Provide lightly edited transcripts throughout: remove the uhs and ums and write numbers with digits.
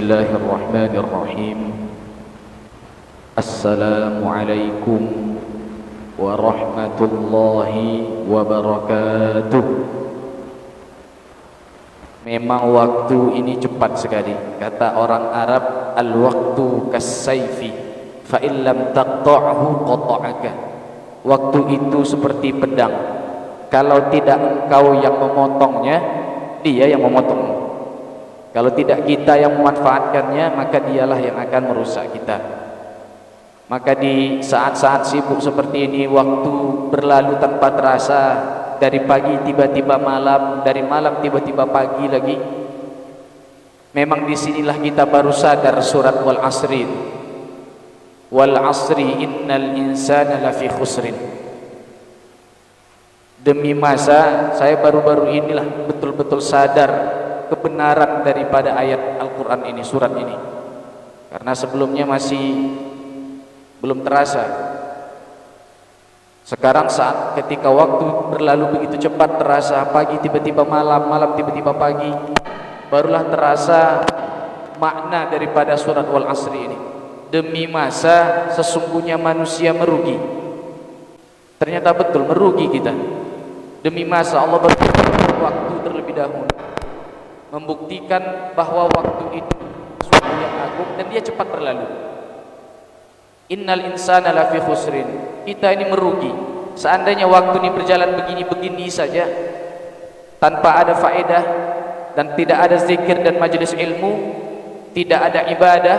Bismillahirrahmanirrahim. Assalamualaikum warahmatullahi wabarakatuh. Memang waktu ini cepat sekali. Kata orang Arab, al-waktu kas-sayfi, fa illam taqta'hu qata'aka. Waktu itu seperti pedang. Kalau tidak engkau yang memotongnya, dia yang memotongmu. Kalau tidak kita yang memanfaatkannya, maka dialah yang akan merusak kita. Maka di saat-saat sibuk seperti ini, waktu berlalu tanpa terasa. Dari pagi tiba-tiba malam, dari malam tiba-tiba pagi lagi. Memang disinilah kita baru sadar surat wal asri. Wal asri innal insana lafi khusrin. Demi masa, saya baru-baru inilah betul-betul sadar kebenaran daripada ayat Al-Quran ini, surat ini. Karena sebelumnya masih belum terasa. Sekarang saat ketika waktu berlalu begitu cepat terasa, pagi tiba-tiba malam, malam tiba-tiba pagi, barulah terasa makna daripada surat wal asri ini. Demi masa sesungguhnya manusia merugi. Ternyata betul merugi kita. Demi masa Allah berfirman waktu terlebih dahulu, membuktikan bahwa waktu itu sesuatu yang agung dan dia cepat berlalu. Innal insana lafi khusrin. Kita ini merugi. Seandainya waktu ini berjalan begini-begini saja, tanpa ada faedah dan tidak ada zikir dan majelis ilmu, tidak ada ibadah,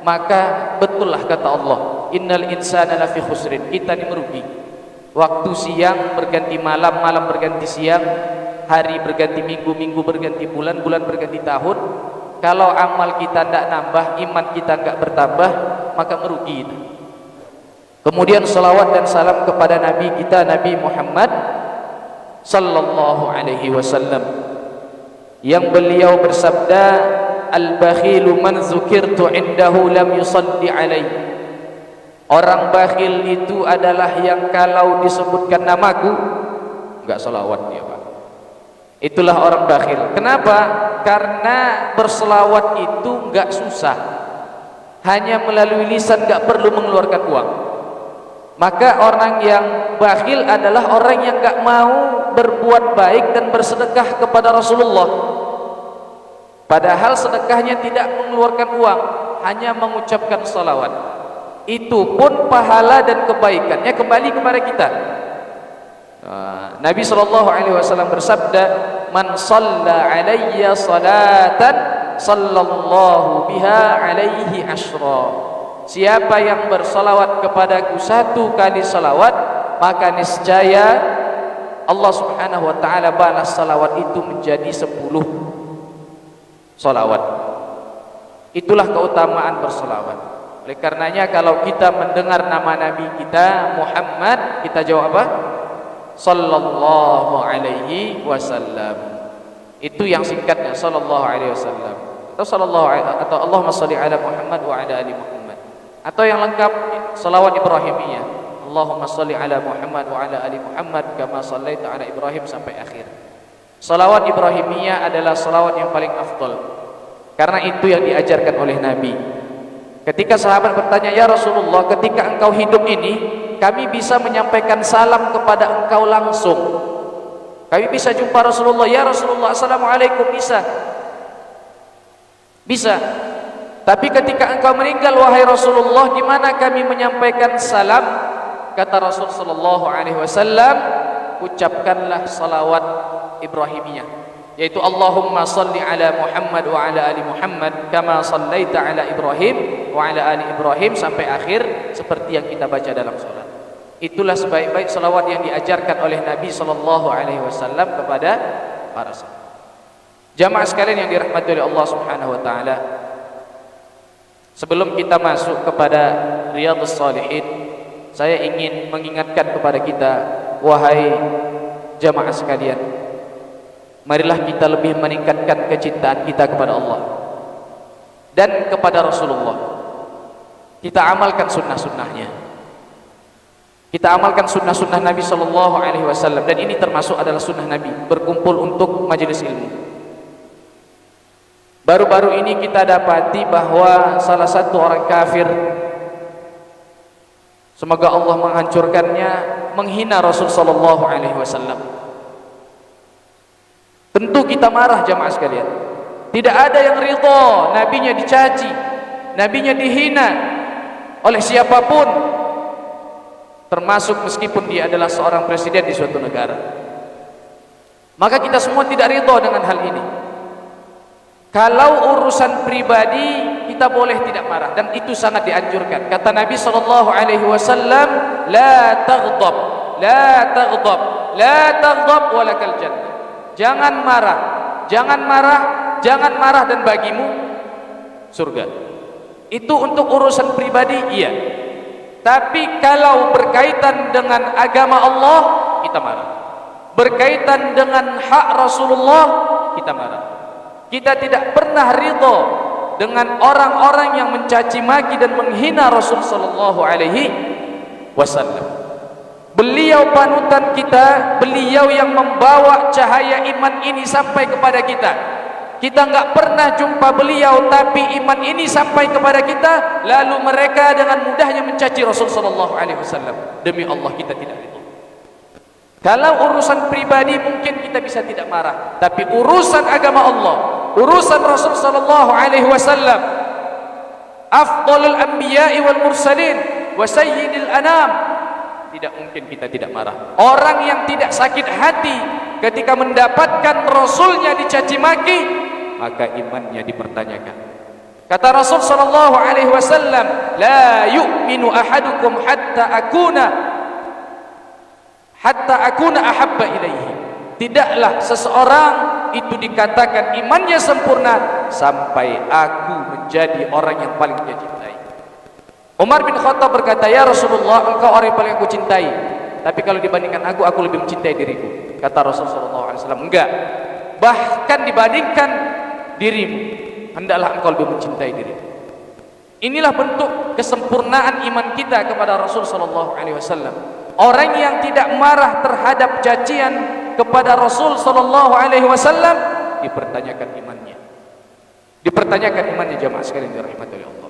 maka betullah kata Allah, innal insana lafi khusrin. Kita ini merugi. Waktu siang berganti malam, malam berganti siang, hari berganti minggu, minggu berganti bulan, bulan berganti tahun. Kalau amal kita tidak nambah, iman kita tidak bertambah, maka merugi itu. Kemudian salawat dan salam kepada Nabi kita, Nabi Muhammad sallallahu alaihi wasallam, yang beliau bersabda, al-bakhilu man dzukirtu indahu lam yusalli alaihi. Orang bakhil itu adalah yang kalau disebutkan namaku enggak salawat dia, Pak. Itulah orang bakhil. Kenapa? Karena berselawat itu enggak susah. Hanya melalui lisan, enggak perlu mengeluarkan uang. Maka orang yang bakhil adalah orang yang enggak mau berbuat baik dan bersedekah kepada Rasulullah. Padahal sedekahnya tidak mengeluarkan uang, hanya mengucapkan salawat. Itu pun pahala dan kebaikannya kembali kepada kita. Nabi SAW bersabda, man shalla alayya salatan sallallahu biha alaihi asyra. Siapa yang bersalawat kepadaku satu kali salawat, maka niscaya Allah Subhanahu wa ta'ala balas salawat itu menjadi 10 salawat. Itulah keutamaan bersalawat. Oleh karenanya kalau kita mendengar nama Nabi kita Muhammad, kita jawab apa? Sallallahu alaihi wasallam. Itu yang singkatnya, sallallahu alaihi wasallam. Atau Allahumma shalli ala Muhammad wa ala ali Muhammad. Atau yang lengkap salawat Ibrahimiyah, Allahumma shalli ala Muhammad wa ala ali Muhammad kama shallaita ala Ibrahim sampai akhir. Salawat Ibrahimiyah adalah salawat yang paling afdal, karena itu yang diajarkan oleh Nabi. Ketika sahabat bertanya, ya Rasulullah, ketika engkau hidup ini, kami bisa menyampaikan salam kepada engkau langsung. Kami bisa jumpa Rasulullah, ya Rasulullah, assalamualaikum, bisa. Bisa. Tapi ketika engkau meninggal, wahai Rasulullah, di mana kami menyampaikan salam? Kata Rasul sallallahu alaihi wasallam, ucapkanlah salawat Ibrahimiyah, yaitu Allahumma shalli ala Muhammad wa ala ali Muhammad kama shallaita ala Ibrahim wa ala ali Ibrahim sampai akhir, seperti yang kita baca dalam salat. Itulah sebaik-baik salawat yang diajarkan oleh Nabi sallallahu alaihi wasallam kepada para sahabat. Jamaah sekalian yang dirahmati oleh Allah Subhanahu wa taala, sebelum kita masuk kepada Riyadhus Shalihin, saya ingin mengingatkan kepada kita, wahai jamaah sekalian, marilah kita lebih meningkatkan kecintaan kita kepada Allah dan kepada Rasulullah. Kita amalkan sunnah-sunnahnya. Kita amalkan sunnah-sunnah Nabi SAW, dan ini termasuk adalah sunnah Nabi, berkumpul untuk majelis ilmu, Baru-baru ini kita dapati bahwa salah satu orang kafir, semoga Allah menghancurkannya, menghina Rasul sallallahu alaihi wasallam. Tentu kita marah jamaah sekalian. Tidak ada yang ridha nabinya dicaci, nabinya dihina oleh siapapun, termasuk meskipun dia adalah seorang presiden di suatu negara. Maka kita semua tidak ridha dengan hal ini. Kalau urusan pribadi kita boleh tidak marah, dan itu sangat dianjurkan. Kata Nabi sallallahu alaihi wasallam, la taghdab, la taghdab, la taghdab walakal jannah. Jangan marah, jangan marah, jangan marah dan bagimu surga. Itu untuk urusan pribadi, iya. Tapi kalau berkaitan dengan agama Allah, kita marah. Berkaitan dengan hak Rasulullah, kita marah. Kita tidak pernah ridha dengan orang-orang yang mencaci maki dan menghina Rasul sallallahu alaihi wasallam. Beliau panutan kita, beliau yang membawa cahaya iman ini sampai kepada kita. Kita enggak pernah jumpa beliau, tapi iman ini sampai kepada kita, lalu mereka dengan mudahnya mencaci Rasul sallallahu alaihi wasallam. Demi Allah kita tidak ridha. Kalau urusan pribadi mungkin kita bisa tidak marah, tapi urusan agama Allah, urusan Rasul sallallahu alaihi wasallam, afdalul anbiya'i wal mursalin wa sayyidil anam, tidak mungkin kita tidak marah. Orang yang tidak sakit hati ketika mendapatkan Rasulnya dicaci maki, maka imannya dipertanyakan. Kata Rasul sallallahu alaihi wasallam, la yu'minu ahadukum hatta akuna ahabba ilaihi. Tidaklah seseorang itu dikatakan imannya sempurna sampai aku menjadi orang yang paling dia cintai. Umar bin Khattab berkata, ya Rasulullah, engkau orang yang paling aku cintai, tapi kalau dibandingkan aku lebih mencintai diriku. Kata Rasul sallallahu alaihi wasallam, enggak, bahkan dibandingkan dirimu, hendaklah engkau lebih mencintai dirimu. Inilah bentuk kesempurnaan iman kita kepada Rasul sallallahu alaihi wasallam. Orang yang tidak marah terhadap cacian kepada Rasul sallallahu alaihi wasallam dipertanyakan imannya. Dipertanyakan imannya jamaah sekalian dirahmati oleh Allah.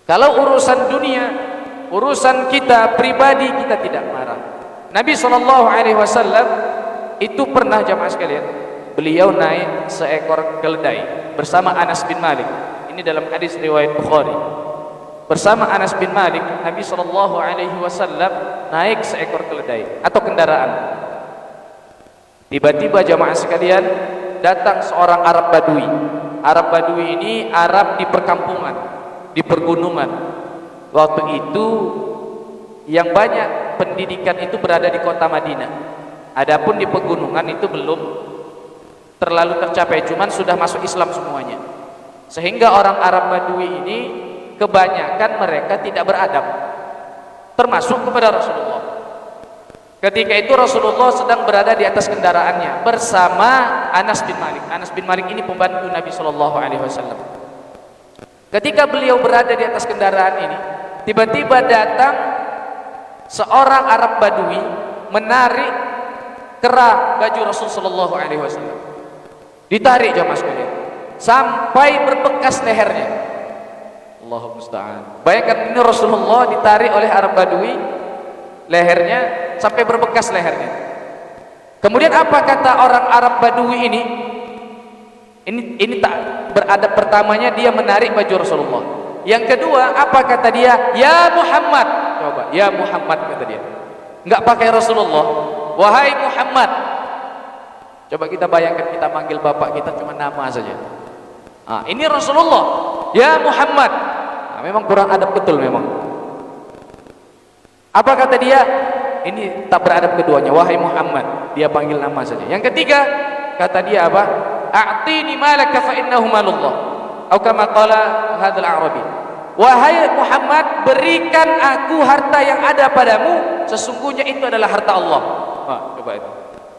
Kalau urusan dunia, urusan kita pribadi, kita tidak marah. Nabi sallallahu alaihi wasallam itu pernah jamaah sekalian, beliau naik seekor keledai bersama Anas bin Malik. Ini dalam hadis riwayat Bukhari. Bersama Anas bin Malik, Nabi sallallahu alaihi wasallam naik seekor keledai atau kendaraan. Tiba-tiba jamaah sekalian, datang seorang Arab Badui. Arab Badui ini Arab di perkampungan, di pergunungan. Waktu itu yang banyak pendidikan itu berada di kota Madinah. Adapun di pegunungan itu belum terlalu tercapai, cuman sudah masuk Islam semuanya. Sehingga orang Arab Badui ini kebanyakan mereka tidak beradab, termasuk kepada Rasulullah. Ketika itu Rasulullah sedang berada di atas kendaraannya bersama Anas bin Malik. Anas bin Malik ini pembantu Nabi sallallahu alaihi wasallam. Ketika beliau berada di atas kendaraan ini, tiba-tiba datang seorang Arab Badui menarik kerah baju Rasul sallallahu alaihi wasallam. Ditarik jamaah sekalian sampai berbekas lehernya. Allahu musta'an. Bayangkan ini Rasulullah ditarik oleh Arab Badui, lehernya sampai berbekas lehernya. Kemudian apa kata orang Arab Badui ini? Ini tak beradab. Pertamanya dia menarik baju Rasulullah. Yang kedua apa kata dia? Ya Muhammad. Coba, ya Muhammad kata dia. Enggak pakai Rasulullah. Wahai Muhammad. Coba kita bayangkan kita manggil bapak kita cuma nama saja. Ini Rasulullah. Ya Muhammad. Memang kurang adab betul memang. Apa kata dia? Ini tak beradab keduanya. Wahai Muhammad. Dia panggil nama saja. Yang ketiga kata dia apa? A'tini malaka fa innahu malullah. Atau kama qala hadzal a'rabi. Wahai Muhammad, berikan aku harta yang ada padamu, sesungguhnya itu adalah harta Allah. Coba itu.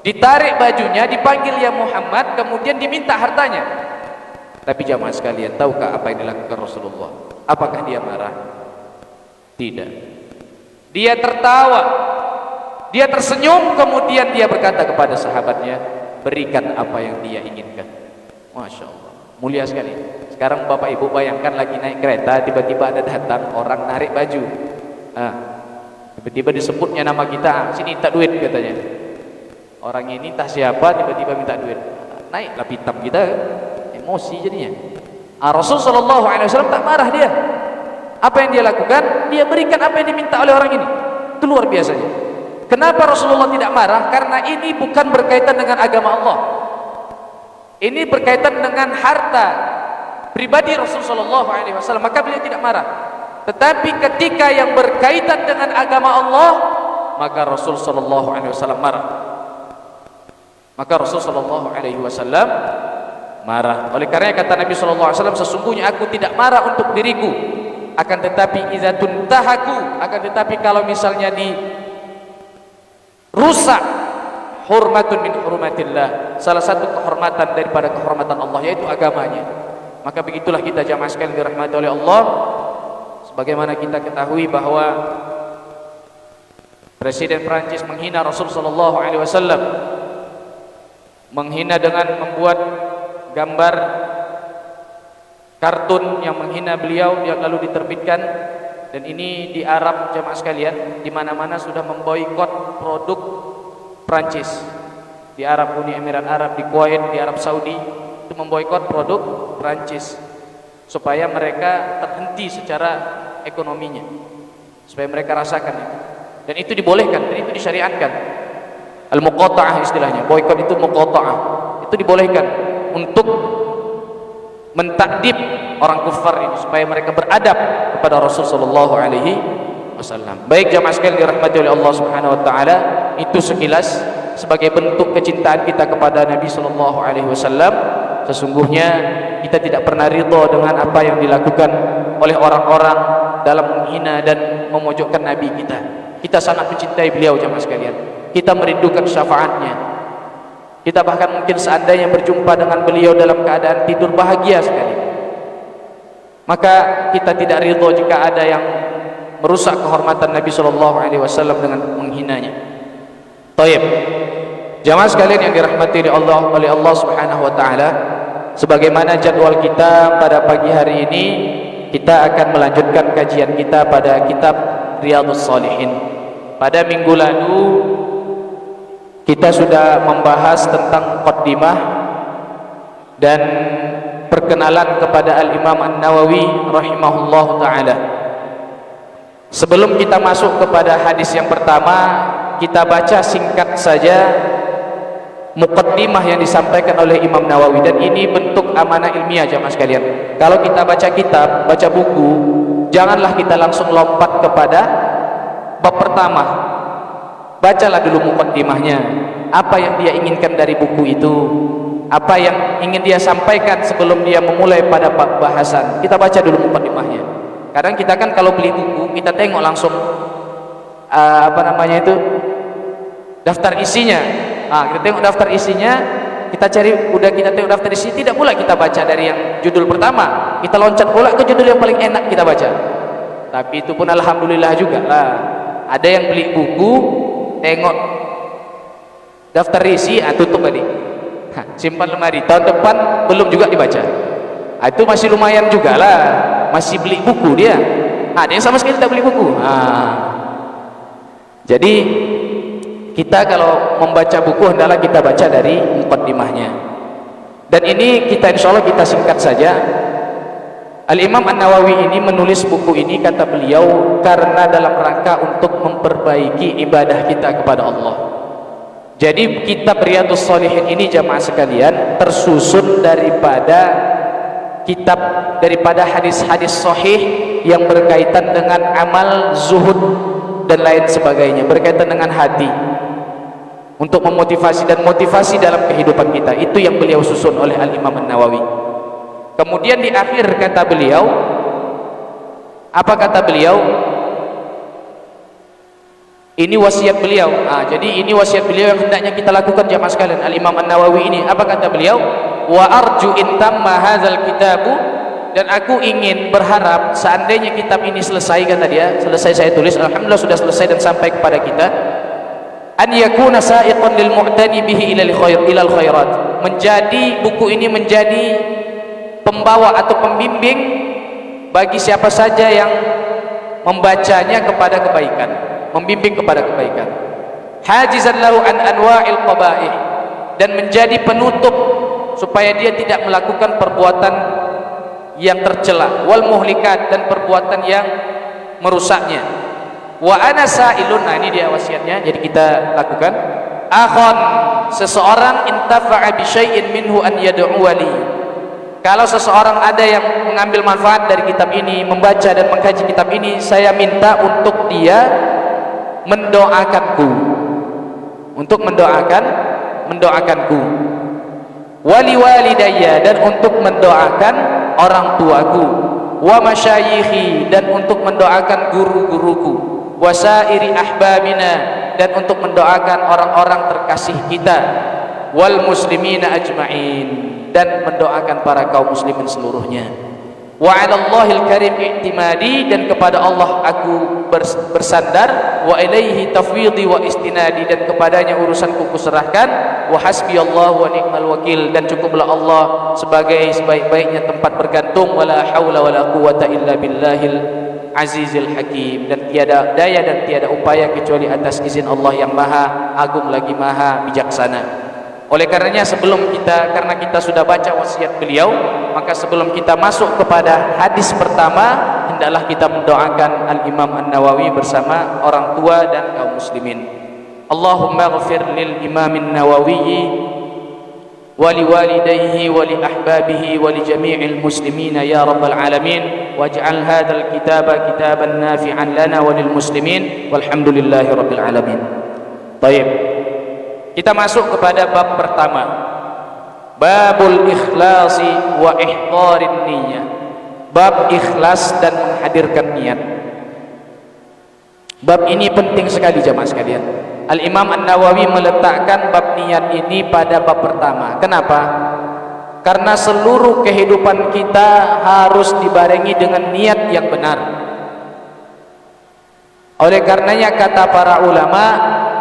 Ditarik bajunya, dipanggil ya Muhammad, kemudian diminta hartanya. Tapi jamaah sekalian, tahukah apa yang dilakukan Rasulullah? Apakah dia marah? Tidak. Dia tertawa, dia tersenyum, kemudian dia berkata kepada sahabatnya, berikan apa yang dia inginkan. Masya Allah. Mulia sekali. Sekarang Bapak Ibu bayangkan lagi naik kereta, tiba-tiba ada datang orang narik baju. Tiba-tiba disebutnya nama kita, sini minta duit katanya. Orang ini entah siapa, tiba-tiba minta duit. Naiklah pitam kita, emosi jadinya. Rasul sallallahu alaihi wasallam tak marah dia. Apa yang dia lakukan? Dia berikan apa yang diminta oleh orang ini. Itu luar biasanya. Kenapa Rasulullah tidak marah? Karena ini bukan berkaitan dengan agama Allah. Ini berkaitan dengan harta pribadi Rasul sallallahu alaihi wasallam, maka beliau tidak marah. Tetapi ketika yang berkaitan dengan agama Allah, maka Rasul sallallahu alaihi wasallam marah. Maka Rasul sallallahu alaihi wasallam marah. Oleh karena kata Nabi sallallahu alaihi wasallam, sesungguhnya aku tidak marah untuk diriku, akan tetapi idza tuntahaku, akan tetapi kalau misalnya rusak hurmatun min hurmatillah, salah satu kehormatan daripada kehormatan Allah, yaitu agamanya, maka begitulah kita jamaah sekalian dirahmati oleh Allah. Sebagaimana kita ketahui bahwa Presiden Prancis menghina Rasul sallallahu alaihi wasallam, menghina dengan membuat gambar kartun yang menghina beliau, yang lalu diterbitkan. Dan ini di Arab jamaah sekalian, di mana-mana sudah memboikot produk Prancis. Di Arab, Uni Emirat Arab, di Kuwait, di Arab Saudi, itu memboikot produk Prancis supaya mereka terhenti secara ekonominya, supaya mereka rasakan itu. Dan itu dibolehkan, dan itu disyariatkan. Al-muqata'ah istilahnya, boikot itu muqata'ah. Itu dibolehkan untuk mentakdib orang kufar ini supaya mereka beradab kepada Rasul sallallahu alaihi wasallam. Baik jamaah sekalian dirahmati oleh Allah Subhanahu wa taala, itu sekilas sebagai bentuk kecintaan kita kepada Nabi sallallahu alaihi wasallam. Sesungguhnya kita tidak pernah ridha dengan apa yang dilakukan oleh orang-orang dalam menghina dan memojokkan Nabi kita. Kita sangat mencintai beliau jamaah sekalian. Kita merindukan syafaatnya. Kita bahkan mungkin seandainya berjumpa dengan beliau dalam keadaan tidur bahagia sekali. Maka kita tidak ridho jika ada yang merusak kehormatan Nabi sallallahu alaihi wasallam dengan menghinanya. Taib. Jamaah sekalian yang dirahmati oleh Allah Subhanahu wa taala, sebagaimana jadwal kita pada pagi hari ini, kita akan melanjutkan kajian kita pada kitab Riyadhus Shalihin. Pada minggu lalu kita sudah membahas tentang muqaddimah dan perkenalan kepada Al-Imam An-Nawawi rahimahullahu ta'ala. Sebelum kita masuk kepada hadis yang pertama, kita baca singkat saja muqaddimah yang disampaikan oleh Imam Nawawi. Dan ini bentuk amanah ilmiah jamaah sekalian. Kalau kita baca kitab, baca buku, janganlah kita langsung lompat kepada bab pertama. Bacalah dulu muqaddimahnya, apa yang dia inginkan dari buku itu, apa yang ingin dia sampaikan sebelum dia memulai pada bahasan. Kita baca dulu muqaddimahnya. Kadang kita kan kalau beli buku, kita tengok langsung daftar isinya. Kita tengok daftar isinya, kita cari, udah kita tengok daftar isinya, tidak pula kita baca dari yang judul pertama, kita loncat pula ke judul yang paling enak kita baca. Tapi itu pun alhamdulillah juga lah, ada yang beli buku, tengok daftar isi, tutup tadi, simpan lemari, tahun depan belum juga dibaca. Itu masih lumayan juga lah, masih beli buku dia. Ada yang sama sekali tak beli buku. Jadi kita kalau membaca buku hendaklah kita baca dari muqaddimahnya. Dan ini kita insyaallah kita singkat saja. Al-Imam An-Nawawi ini menulis buku ini, kata beliau, karena dalam rangka untuk memperbaiki ibadah kita kepada Allah. Jadi kitab Riyadhus Shalihin ini jamaah sekalian tersusun daripada hadis-hadis sahih yang berkaitan dengan amal, zuhud dan lain sebagainya, berkaitan dengan hati, untuk memotivasi dan motivasi dalam kehidupan kita. Itu yang beliau susun oleh Al-Imam An-Nawawi. Kemudian di akhir kata beliau, apa kata beliau? Ini wasiat beliau. Jadi ini wasiat beliau yang hendaknya kita lakukan jamaah sekalian. Al-Imam An-Nawawi ini, apa kata beliau? Wa arju in tamma hadzal kitabu, dan aku ingin berharap seandainya kitab ini selesai, kata dia, selesai saya tulis, alhamdulillah sudah selesai dan sampai kepada kita, an yakuna sa'iqan lil mu'tani bihi ilal khairat, menjadi buku ini menjadi pembawa atau pembimbing bagi siapa saja yang membacanya kepada kebaikan, membimbing kepada kebaikan. Hajizan lahu an anwa'il qabaih, dan menjadi penutup supaya dia tidak melakukan perbuatan yang tercela, wal muhlikat, dan perbuatan yang merusaknya. Wa ana sa'ilun, nah ini dia wasiatnya, jadi kita lakukan. Akhon, seseorang intafa'a bi syai'in minhu an yad'u li. Kalau seseorang ada yang mengambil manfaat dari kitab ini, membaca dan mengkaji kitab ini, saya minta untuk dia mendoakanku, untuk mendoakanku, wali walidayya, dan untuk mendoakan orang tuaku, wa masyayikhi, dan untuk mendoakan guru-guruku, wasairi ahbabina, dan untuk mendoakan orang-orang terkasih kita, wal muslimina ajma'in, dan mendoakan para kaum muslimin seluruhnya. Wa 'alallahil karim i'timadi, dan kepada Allah aku bersandar, wa ilaihi tafwidhi wa istinadi, dan kepadanya urusanku kuserahkan, wa hasbiyallahu wa ni'mal wakil, dan cukuplah Allah sebagai sebaik-baiknya tempat bergantung, wala haula wala quwata illa billahil azizil hakim, dan tiada daya dan tiada upaya kecuali atas izin Allah yang maha agung lagi maha bijaksana. Oleh karenanya karena kita sudah baca wasiat beliau, maka sebelum kita masuk kepada hadis pertama, hendaklah kita mendoakan Al-Imam An-Nawawi bersama orang tua dan kaum muslimin. Allahumma ghafir lil Imam An-Nawawi wa li walidayhi wa li ahbabihi wa li jami'il muslimin ya rabbal alamin, waj'al hadzal kitaba kitaban nafi'an lana wa lil muslimin walhamdulillahi rabbil alamin. Baik. Kita masuk kepada bab pertama, babul ikhlasi wa ihdarin niyyah, bab ikhlas dan menghadirkan niat. Bab ini penting sekali jamaah sekalian. Al-Imam An-Nawawi meletakkan bab niat ini pada bab pertama. Kenapa? Karena seluruh kehidupan kita harus dibarengi dengan niat yang benar. Oleh karenanya kata para ulama,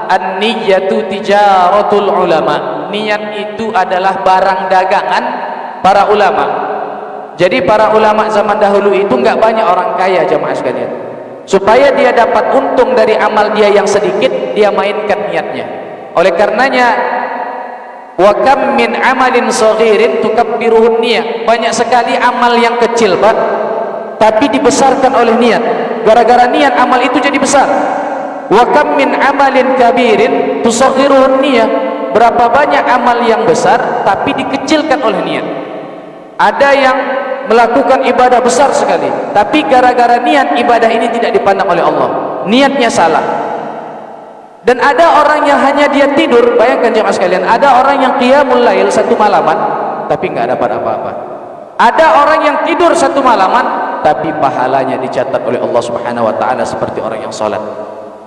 an-niyyatu tijaratul ulama, niat itu adalah barang dagangan para ulama. Jadi para ulama zaman dahulu itu enggak banyak orang kaya jamaah sekalian. Supaya dia dapat untung dari amal dia yang sedikit, dia mainkan niatnya. Oleh karenanya, wa kam min amalin saghirin tukabbiruhun niyyah, banyak sekali amal yang kecil Pak, tapi dibesarkan oleh niat. Gara-gara niat amal itu jadi besar. Wa kam min amalin kabirin tusaghiruhun niyyah, berapa banyak amal yang besar tapi dikecilkan oleh niat. Ada yang melakukan ibadah besar sekali, tapi gara-gara niat ibadah ini tidak dipandang oleh Allah, niatnya salah. Dan ada orang yang hanya dia tidur, bayangkan jemaah sekalian, ada orang yang qiyamul lail satu malaman tapi enggak dapat apa-apa. Ada orang yang tidur satu malaman tapi pahalanya dicatat oleh Allah Subhanahu wa taala seperti orang yang salat.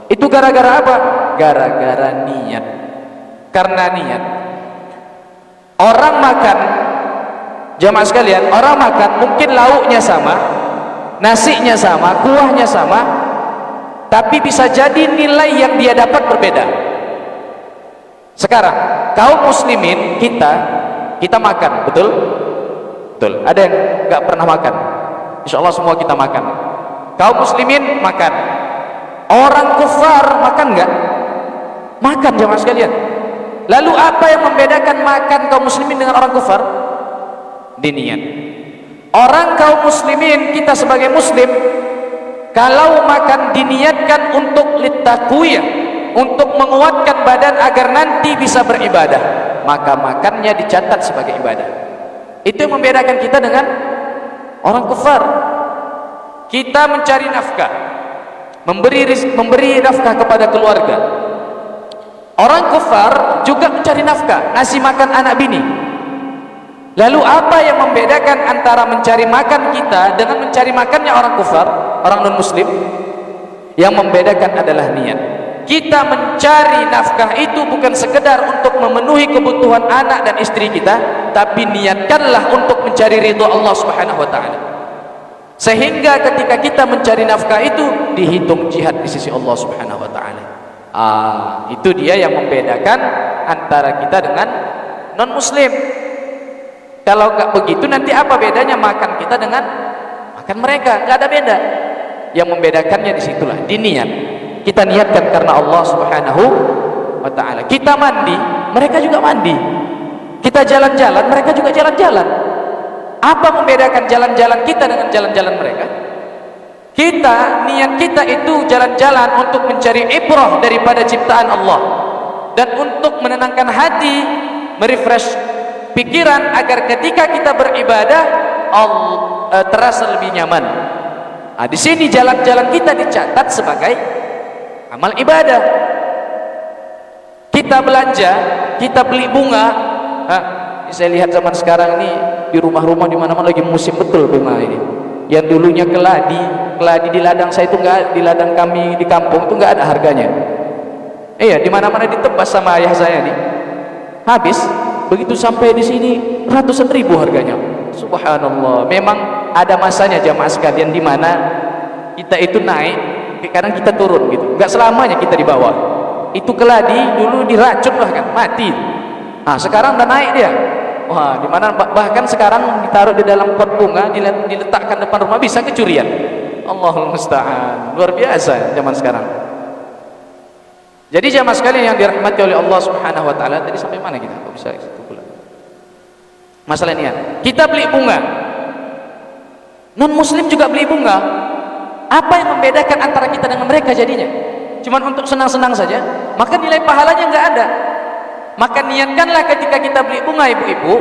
Itu gara-gara apa? Gara-gara niat. Karena niat. Orang makan, jamaah sekalian, orang makan mungkin lauknya sama, nasinya sama, kuahnya sama, tapi bisa jadi nilai yang dia dapat berbeda. Sekarang, kaum muslimin kita makan, betul? Betul. Ada yang nggak pernah makan? Insya Allah semua kita makan. Kaum muslimin makan. Orang kufar makan enggak? Makan jemaah sekalian. Lalu apa yang membedakan makan kaum muslimin dengan orang kufar? Niat. Orang kaum muslimin, kita sebagai muslim, kalau makan diniatkan untuk littaqwiyah, untuk menguatkan badan agar nanti bisa beribadah, maka makannya dicatat sebagai ibadah. Itu yang membedakan kita dengan orang kufar. Kita mencari nafkah, memberi nafkah kepada keluarga. Orang kufar juga mencari nafkah, ngasih makan anak bini. Lalu apa yang membedakan antara mencari makan kita dengan mencari makannya orang kufar, orang non muslim? Yang membedakan adalah niat. Kita mencari nafkah itu bukan sekedar untuk memenuhi kebutuhan anak dan istri kita, tapi niatkanlah untuk mencari ridha Allah Subhanahu wa taala. Sehingga ketika kita mencari nafkah itu dihitung jihad di sisi Allah Subhanahu wa taala. Itu dia yang membedakan antara kita dengan non muslim. Kalau nggak begitu nanti apa bedanya makan kita dengan makan mereka? Nggak ada beda. Yang membedakannya disitulah di niat. Kita niatkan karena Allah Subhanahu wa ta'ala. Kita mandi, mereka juga mandi. Kita jalan-jalan, mereka juga jalan-jalan. Apa membedakan jalan-jalan kita dengan jalan-jalan mereka? Kita, niat kita itu jalan-jalan untuk mencari ibrah daripada ciptaan Allah dan untuk menenangkan hati, merefresh pikiran agar ketika kita beribadah terasa lebih nyaman. Nah, di sini jalan-jalan kita dicatat sebagai amal ibadah. Kita belanja, kita beli bunga. Saya lihat zaman sekarang ini di rumah-rumah di mana-mana lagi musim betul bunga ini. Yang dulunya keladi di ladang saya itu enggak, di ladang kami di kampung itu enggak ada harganya. Iya, di mana-mana ditebas sama ayah saya nih. Habis, begitu sampai di sini ratusan ribu harganya. Subhanallah. Memang ada masanya jamaah sekalian di mana kita itu naik, kadang kita turun gitu. Enggak selamanya kita di bawah. Itu keladi dulu diracun bahkan mati. Nah, sekarang udah naik dia. Wah, di mana bahkan sekarang ditaruh di dalam pot bunga, diletakkan depan rumah bisa kecurian. Allahul musta'an. Luar biasa zaman sekarang. Jadi jamaah sekalian yang dirahmati oleh Allah Subhanahu wa taala, tadi sampai mana kita? Kok bisa itu pula? Masalah niat. Kita beli bunga. Non muslim juga beli bunga. Apa yang membedakan antara kita dengan mereka jadinya? Cuman untuk senang-senang saja, maka nilai pahalanya enggak ada. Maka niatkanlah ketika kita beli bunga ibu-ibu,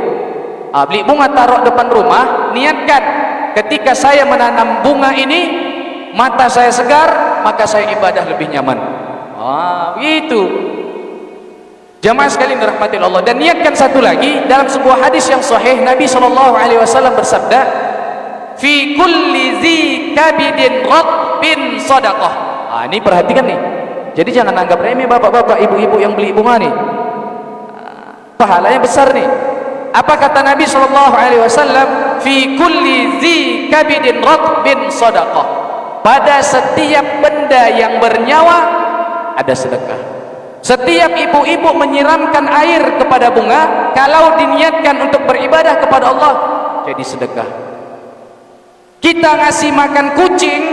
beli bunga taruh depan rumah, niatkan ketika saya menanam bunga ini, mata saya segar, maka saya ibadah lebih nyaman. Begitu. Jamaah sekalian dirahmati Allah. Dan niatkan satu lagi, dalam sebuah hadis yang sahih Nabi SAW bersabda, fi kulli zi kabidin ratbin sadaqah. Ini perhatikan nih. Jadi jangan anggap remeh bapak-bapak, ibu-ibu yang beli bunga nih. Pahalanya besar nih. Apa kata Nabi SAW? Fi kulli zi kabidin ratbin sadaqah. Pada setiap benda yang bernyawa ada sedekah. Setiap ibu-ibu menyiramkan air kepada bunga, kalau diniatkan untuk beribadah kepada Allah, jadi sedekah. Kita ngasih makan kucing,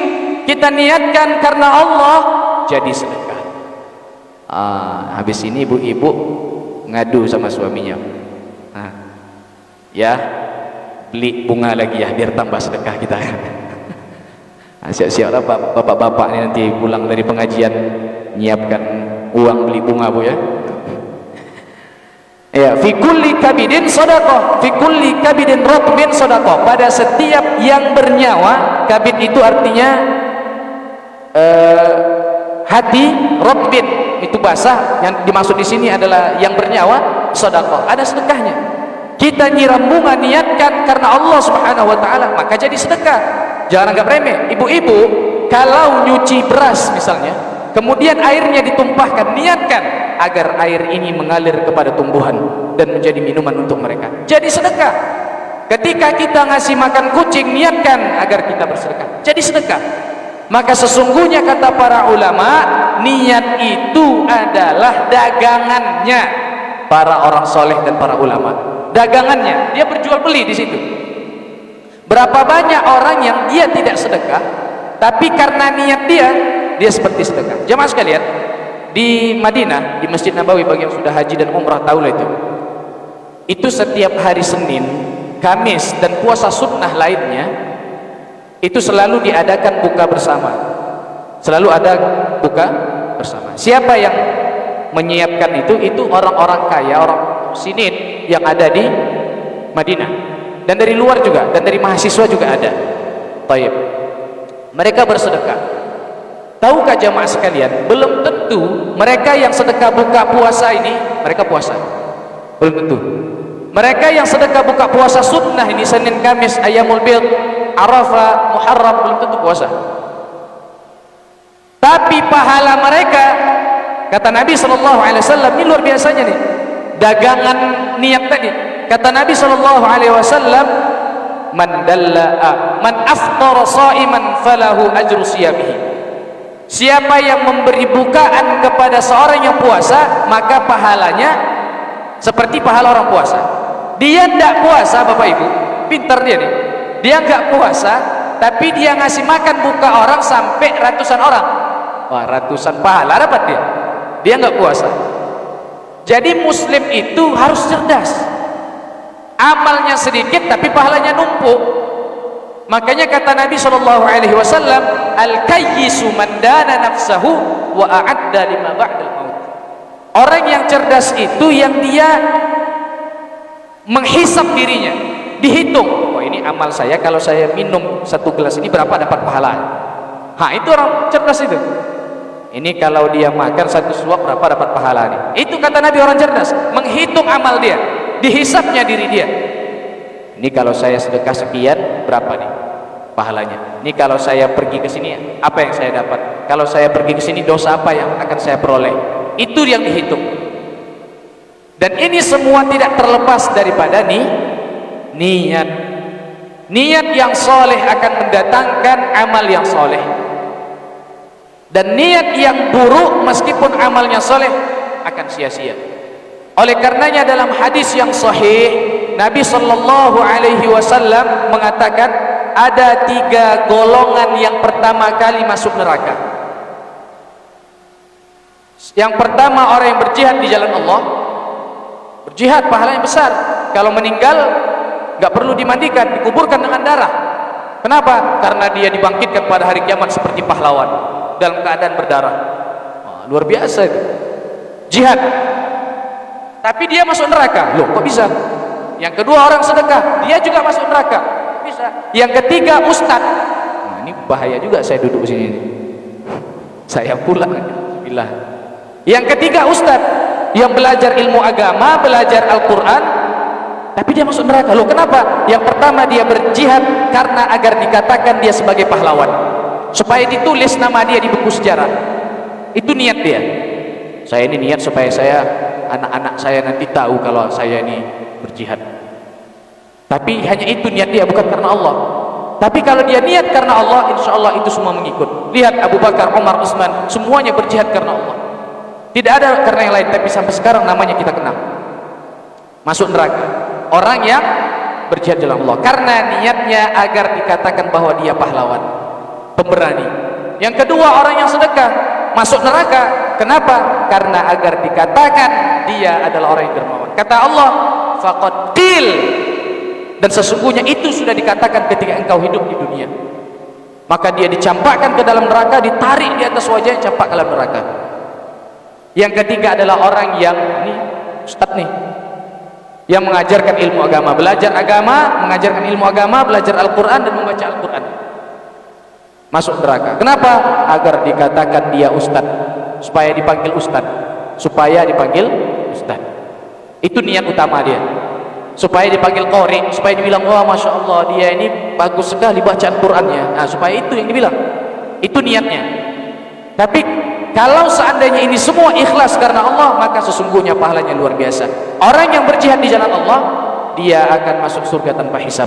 kita niatkan karena Allah, jadi sedekah. Habis ini ibu-ibu ngadu sama suaminya, ya beli bunga lagi ya biar tambah sedekah kita. Siap-siaplah bapak-bapak ini nanti pulang dari pengajian nyiapkan uang beli bunga bu ya. Ya, fi kulli kabidin sadaqah, fi kulli kabidin ratbin sadaqah. Pada setiap yang bernyawa, kabid itu artinya hati, ratbin itu basah, yang dimaksud di sini adalah yang bernyawa, sedekah, ada sedekahnya. Kita nyiram bunga niatkan karena Allah Subhanahu wa taala, maka jadi sedekah. Jangan anggap remeh. Ibu-ibu kalau nyuci beras misalnya, kemudian airnya ditumpahkan, niatkan agar air ini mengalir kepada tumbuhan dan menjadi minuman untuk mereka. Jadi sedekah. Ketika kita ngasih makan kucing, niatkan agar kita bersedekah. Jadi sedekah. Maka sesungguhnya kata para ulama, niat itu adalah dagangannya para orang soleh dan para ulama. Dagangannya, dia berjual beli di situ. Berapa banyak orang yang dia tidak sedekah, tapi karena niat dia seperti sedekah. Jemaah sekalian, di Madinah, di Masjid Nabawi, bagi yang sudah haji dan umrah tahulah itu setiap hari Senin, Kamis dan puasa sunnah lainnya, itu selalu diadakan buka bersama. Selalu ada buka bersama. Siapa yang menyiapkan itu orang-orang kaya, orang sinin yang ada di Madinah, dan dari luar juga, dan dari mahasiswa juga ada. Taib. Mereka bersedekah. Tahukah jamaah sekalian, belum tentu mereka yang sedekah buka puasa ini mereka puasa. Belum tentu. Mereka yang sedekah buka puasa sunnah ini, Senin, Kamis, Ayyamul Bid, Arafah, Muharram, belum tentu puasa. Tapi pahala mereka, kata Nabi SAW, ini luar biasanya nih, dagangan niat tadi. Kata Nabi SAW, man aftara sha'iman falahu ajru siyamihi. Siapa yang memberi bukaan kepada seorang yang puasa, maka pahalanya seperti pahala orang puasa. Dia tidak puasa, Bapak Ibu, pintar dia nih. Dia nggak puasa, tapi dia ngasih makan buka orang sampai ratusan orang. Wah, ratusan pahala dapat dia. Dia nggak puasa. Jadi muslim itu harus cerdas. Amalnya sedikit tapi pahalanya numpuk. Makanya kata Nabi SAW, al-kayyisu man dana nafsahu wa a'adda lima ba'dal maut. Orang yang cerdas itu yang dia menghisap dirinya, dihitung. Oh, ini amal saya, kalau saya minum 1 gelas ini berapa dapat pahala. Itu orang cerdas itu. Ini kalau dia makan 1 suap berapa dapat pahala nih. Itu kata Nabi orang cerdas, menghitung amal dia, dihisapnya diri dia. Ini kalau saya sedekah sekian berapa nih pahalanya. Ini kalau saya pergi ke sini apa yang saya dapat. Kalau saya pergi ke sini dosa apa yang akan saya peroleh. Itu yang dihitung. Dan ini semua tidak terlepas daripada niat. Niat yang soleh akan mendatangkan amal yang soleh. Dan niat yang buruk meskipun amalnya soleh akan sia-sia. Oleh karenanya dalam hadis yang sahih, Nabi SAW mengatakan ada 3 golongan yang pertama kali masuk neraka. Yang pertama, orang yang berjihad di jalan Allah. Berjihad pahalanya besar. Kalau meninggal nggak perlu dimandikan, dikuburkan dengan darah. Kenapa? Karena dia dibangkitkan pada hari kiamat seperti pahlawan dalam keadaan berdarah. Luar biasa itu. Jihad. Tapi dia masuk neraka. Loh, kok bisa? Yang kedua, orang sedekah, dia juga masuk neraka. Bisa. Yang ketiga, ustad. Ini bahaya juga saya duduk di sini. Saya pulang. Bismillah. Yang ketiga, ustad yang belajar ilmu agama, belajar Al-Quran, tapi dia masuk neraka. Loh, kenapa? Yang pertama, dia berjihad karena agar dikatakan dia sebagai pahlawan, supaya ditulis nama dia di buku sejarah. Itu niat dia. Saya ini niat supaya anak-anak saya nanti tahu kalau saya ini berjihad. Tapi hanya itu niat dia, bukan karena Allah. Tapi kalau dia niat karena Allah, insya Allah itu semua mengikut. Lihat Abu Bakar, Umar, Utsman, semuanya berjihad karena Allah. Tidak ada karena yang lain. Tapi sampai sekarang namanya kita kenal. Masuk neraka orang yang berjihad jalan Allah karena niatnya agar dikatakan bahwa dia pahlawan, pemberani. Yang kedua, orang yang sedekah masuk neraka. Kenapa? Karena agar dikatakan dia adalah orang yang dermawan. Kata Allah, faqad qil, dan sesungguhnya itu sudah dikatakan ketika engkau hidup di dunia. Maka dia dicampakkan ke dalam neraka, ditarik di atas wajahnya, campak ke dalam neraka. Yang ketiga adalah orang yang ustadz nih, yang mengajarkan ilmu agama, belajar agama, mengajarkan ilmu agama, belajar Al-Quran dan membaca Al-Quran. Masuk neraka. Kenapa? Agar dikatakan dia ustadz, supaya dipanggil ustadz, itu niat utama dia. Supaya dipanggil qori, supaya dibilang, wah masya Allah dia ini bagus sekali bacaan Qurannya. Nah, supaya itu yang dibilang, itu niatnya. Tapi kalau seandainya ini semua ikhlas karena Allah, maka sesungguhnya pahalanya luar biasa. Orang yang berjihad di jalan Allah, dia akan masuk surga tanpa hisab.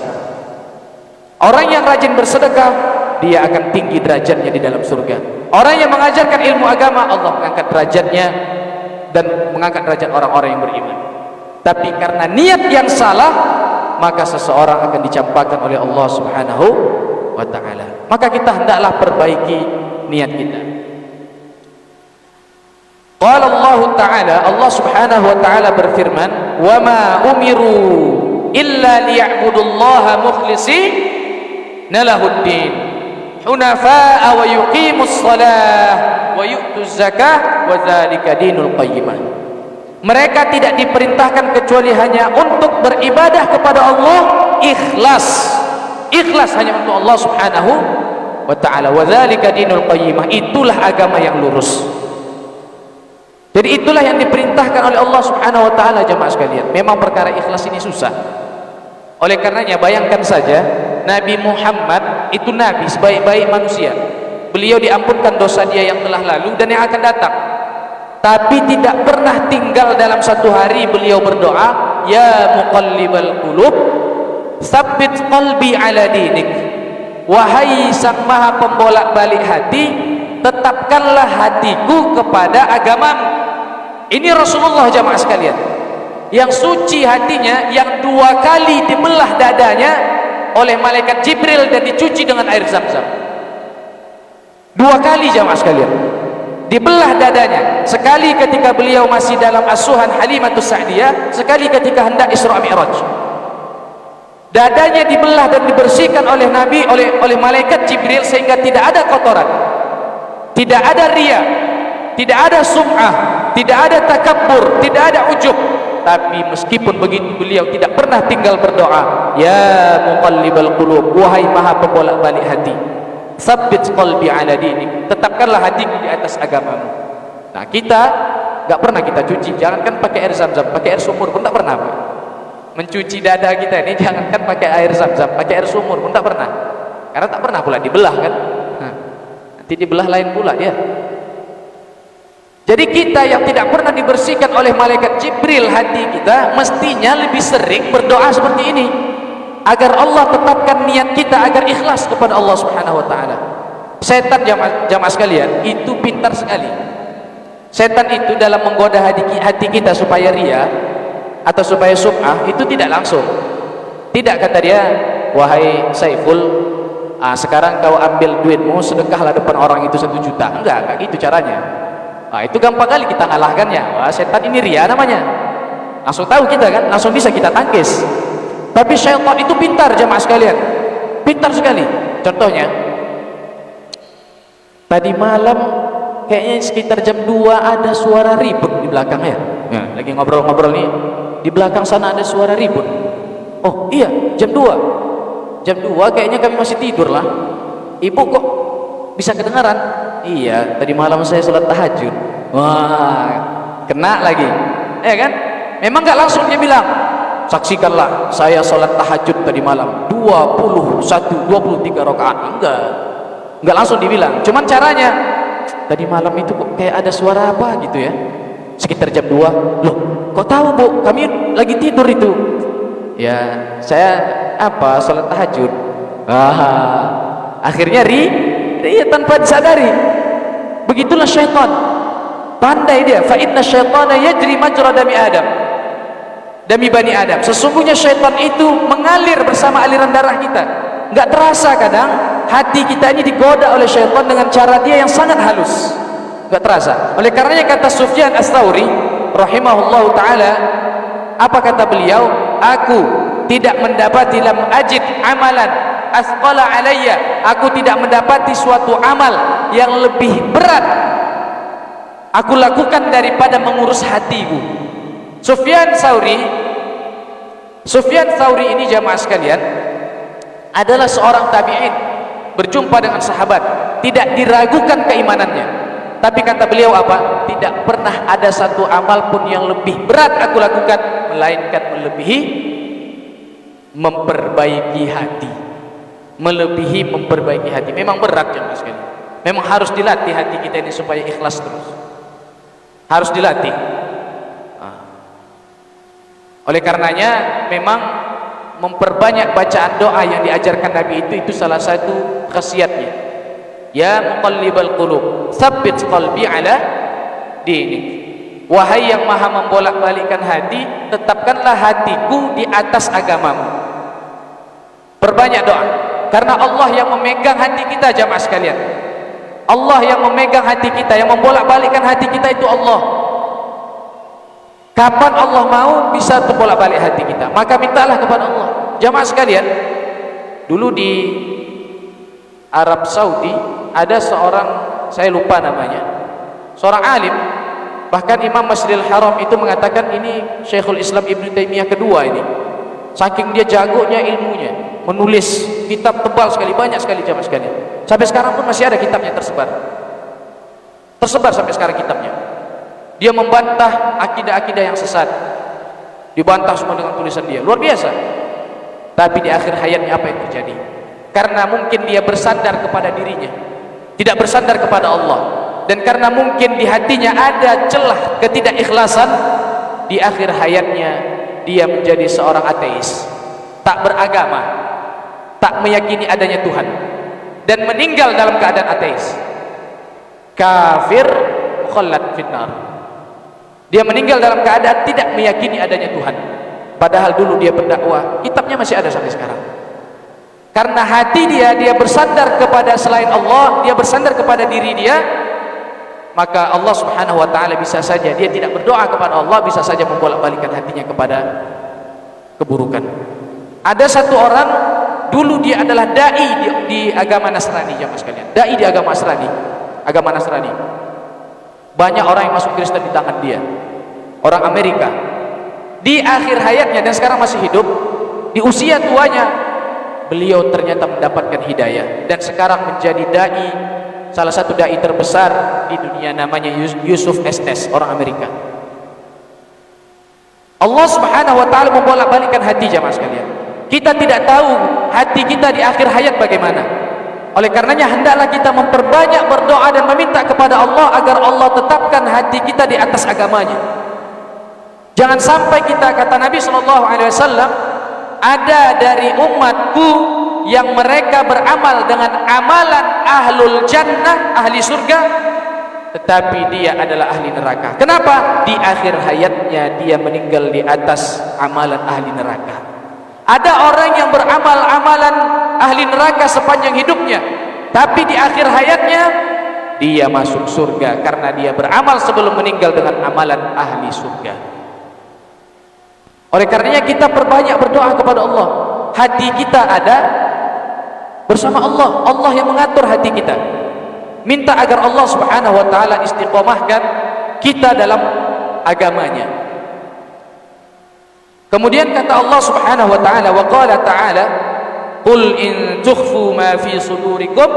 Orang yang rajin bersedekah, dia akan tinggi derajatnya di dalam surga. Orang yang mengajarkan ilmu agama, Allah mengangkat derajatnya dan mengangkat derajat orang-orang yang beriman. Tapi karena niat yang salah, maka seseorang akan dicampakkan oleh Allah Subhanahu wa ta'ala. Maka kita hendaklah perbaiki niat kita. Qala Allah Ta'ala, Allah Subhanahu wa ta'ala berfirman, wa ma umiru illa liya'budullaha mukhlishina lahuddin hunafa'a wa yuqimus salah wa yu'tuz zakah wa dzalika dinul qayyimah. Mereka tidak diperintahkan kecuali hanya untuk beribadah kepada Allah ikhlas. Ikhlas hanya untuk Allah Subhanahu wa ta'ala. Wa dzalika dinul qayyimah, itulah agama yang lurus. Jadi itulah yang diperintahkan oleh Allah Subhanahu wa ta'ala. Jemaah sekalian, memang perkara ikhlas ini susah. Oleh karenanya bayangkan saja, Nabi Muhammad itu nabi sebaik-baik manusia. Beliau diampunkan dosa dia yang telah lalu dan yang akan datang. Tapi tidak pernah tinggal dalam satu hari beliau berdoa, ya muqallibal qulub tsabbit qalbi ala dinik. Wahai sang maha pembolak-balik hati, tetapkanlah hatiku kepada agamamu. Ini Rasulullah, jamaah sekalian. yang suci hatinya, yang 2 kali dibelah dadanya oleh malaikat Jibril dan dicuci dengan air Zam-Zam. 2 kali jamaah sekalian dibelah dadanya, sekali ketika beliau masih dalam asuhan Halimatus Sa'diyah, sekali ketika hendak Isra Mi'raj. Dadanya dibelah dan dibersihkan oleh Nabi, oleh malaikat Jibril, sehingga tidak ada kotoran, tidak ada riya, tidak ada sum'ah, tidak ada takabbur, tidak ada ujub. Tapi meskipun begitu beliau tidak pernah tinggal berdoa, ya muqallibal qulub, wahai maha pembolak-balik hati, tsabbit qalbi ala dinik, tetapkanlah hatiku di atas agamamu. Nah, kita enggak pernah kita cuci, jangankan pakai air Zam-Zam, pakai air sumur pun tak pernah, Pak. Mencuci dada kita ini jangankan pakai air Zam-Zam, pakai air sumur pun tak pernah, karena tak pernah pula dibelah kan. Nanti dibelah lain pula dia. Jadi kita yang tidak pernah dibersihkan oleh malaikat Jibril hati kita, mestinya lebih sering berdoa seperti ini, agar Allah tetapkan niat kita agar ikhlas kepada Allah Subhanahu wa taala. Setan jamaah sekalian itu pintar sekali. Setan itu dalam menggoda hati kita supaya ria atau supaya sum'ah, itu tidak langsung. Tidak kata dia, wahai Saiful, sekarang kau ambil duitmu, sedekahlah depan orang itu 1 juta. Enggak gitu caranya. Itu gampang kali kita ngalahkannya. Wah, setan ini ria namanya. Langsung tahu kita kan, langsung bisa kita tangkis. Tapi syaitan itu pintar jamaah sekalian, pintar sekali. Contohnya, tadi malam kayaknya sekitar jam 2 ada suara ribut di belakang ya. Lagi ngobrol-ngobrol nih, di belakang sana ada suara ribut. Oh iya, jam 2 kayaknya kami masih tidur lah. Ibu kok bisa kedengaran? Iya, tadi malam saya sholat tahajud. Wah, kena lagi, ya kan? Memang gak langsung dia bilang, saksikanlah saya sholat tahajud tadi malam 23 rakaat. Enggak langsung dibilang. Cuman caranya, tadi malam itu kok kayak ada suara apa gitu ya, sekitar jam 2. Loh, kok tahu Bu? Kami lagi tidur itu. Ya, saya sholat tahajud. Akhirnya ria tanpa disadari. Begitulah syaitan, pandai dia. Fa inna syaitana yajri majra dami Adam, dami Bani Adam. Sesungguhnya syaitan itu mengalir bersama aliran darah kita. Enggak terasa kadang hati kita ini digoda oleh syaitan dengan cara dia yang sangat halus, enggak terasa. Oleh karenanya kata Sufyan Ats-Tsauri rahimahullahu taala, apa kata beliau? Aku tidak mendapati, lam ajid amalan asqala alayya, aku tidak mendapati suatu amal yang lebih berat aku lakukan daripada mengurus hatiku. Sufyan Tsauri ini jamaah sekalian adalah seorang tabi'in, berjumpa dengan sahabat, tidak diragukan keimanannya. Tapi kata beliau apa? Tidak pernah ada satu amal pun yang lebih berat aku lakukan, melainkan melebihi memperbaiki hati. Memang berat jemaah sekalian. Memang harus dilatih hati kita ini supaya ikhlas terus. Harus dilatih. Oleh karenanya memang memperbanyak bacaan doa yang diajarkan Nabi itu salah satu khasiatnya. Ya muqallibal qulub, tsabbit qalbi ala dinik. Wahai yang maha membolak-balikkan hati, tetapkanlah hatiku di atas agamamu. Perbanyak doa, karena Allah yang memegang hati kita jamaah sekalian. Allah yang memegang hati kita, yang membolak-balikkan hati kita itu Allah. Kapan Allah mau bisa terbolak-balik hati kita, maka mintalah kepada Allah. Jamaah sekalian, dulu di Arab Saudi ada seorang, saya lupa namanya, seorang alim, bahkan Imam Masjidil Haram itu mengatakan ini Syekhul Islam Ibn Taimiyah kedua ini. Saking dia jagonya ilmunya, menulis kitab tebal sekali, banyak sekali jamaah sekalian. Sampai sekarang pun masih ada kitabnya tersebar sampai sekarang kitabnya. Dia membantah akidah-akidah yang sesat, dibantah semua dengan tulisan dia, luar biasa. Tapi di akhir hayatnya apa yang terjadi? Karena mungkin dia bersandar kepada dirinya, tidak bersandar kepada Allah, dan karena mungkin di hatinya ada celah ketidakikhlasan, di akhir hayatnya dia menjadi seorang ateis, tak beragama, tak meyakini adanya Tuhan, dan meninggal dalam keadaan ateis. Kafir, mukhallat finnar. Dia meninggal dalam keadaan tidak meyakini adanya Tuhan. Padahal dulu dia berdakwah, kitabnya masih ada sampai sekarang. Karena hati dia bersandar kepada selain Allah, dia bersandar kepada diri dia, maka Allah Subhanahu wa taala bisa saja dia tidak berdoa kepada Allah, bisa saja membolak-balikkan hatinya kepada keburukan. Ada satu orang dulu dia adalah dai di agama Nasrani, jemaah sekalian. Dai di agama Nasrani. Banyak orang yang masuk Kristen di tangan dia. Orang Amerika. Di akhir hayatnya dan sekarang masih hidup, di usia tuanya beliau ternyata mendapatkan hidayah dan sekarang menjadi dai, salah satu dai terbesar di dunia, namanya Yusuf Estes, orang Amerika. Allah Subhanahu wa taala membolak-balikkan hati, jemaah sekalian. Kita tidak tahu hati kita di akhir hayat bagaimana. Oleh karenanya hendaklah kita memperbanyak berdoa dan meminta kepada Allah agar Allah tetapkan hati kita di atas agamanya. Jangan sampai kita, kata Nabi SAW, ada dari umatku yang mereka beramal dengan amalan ahlul jannah, ahli surga, tetapi dia adalah ahli neraka. Kenapa? Di akhir hayatnya dia meninggal di atas amalan ahli neraka. Ada orang yang beramal amalan ahli neraka sepanjang hidupnya, tapi di akhir hayatnya dia masuk surga karena dia beramal sebelum meninggal dengan amalan ahli surga. Oleh karenanya kita perbanyak berdoa kepada Allah. Hati kita ada bersama Allah. Allah yang mengatur hati kita. Minta agar Allah Subhanahu wa taala istiqomahkan kita dalam agamanya. Kemudian kata Allah Subhanahu wa taala, wa qala ta'ala, qul in tukhfu ma fi sudurikum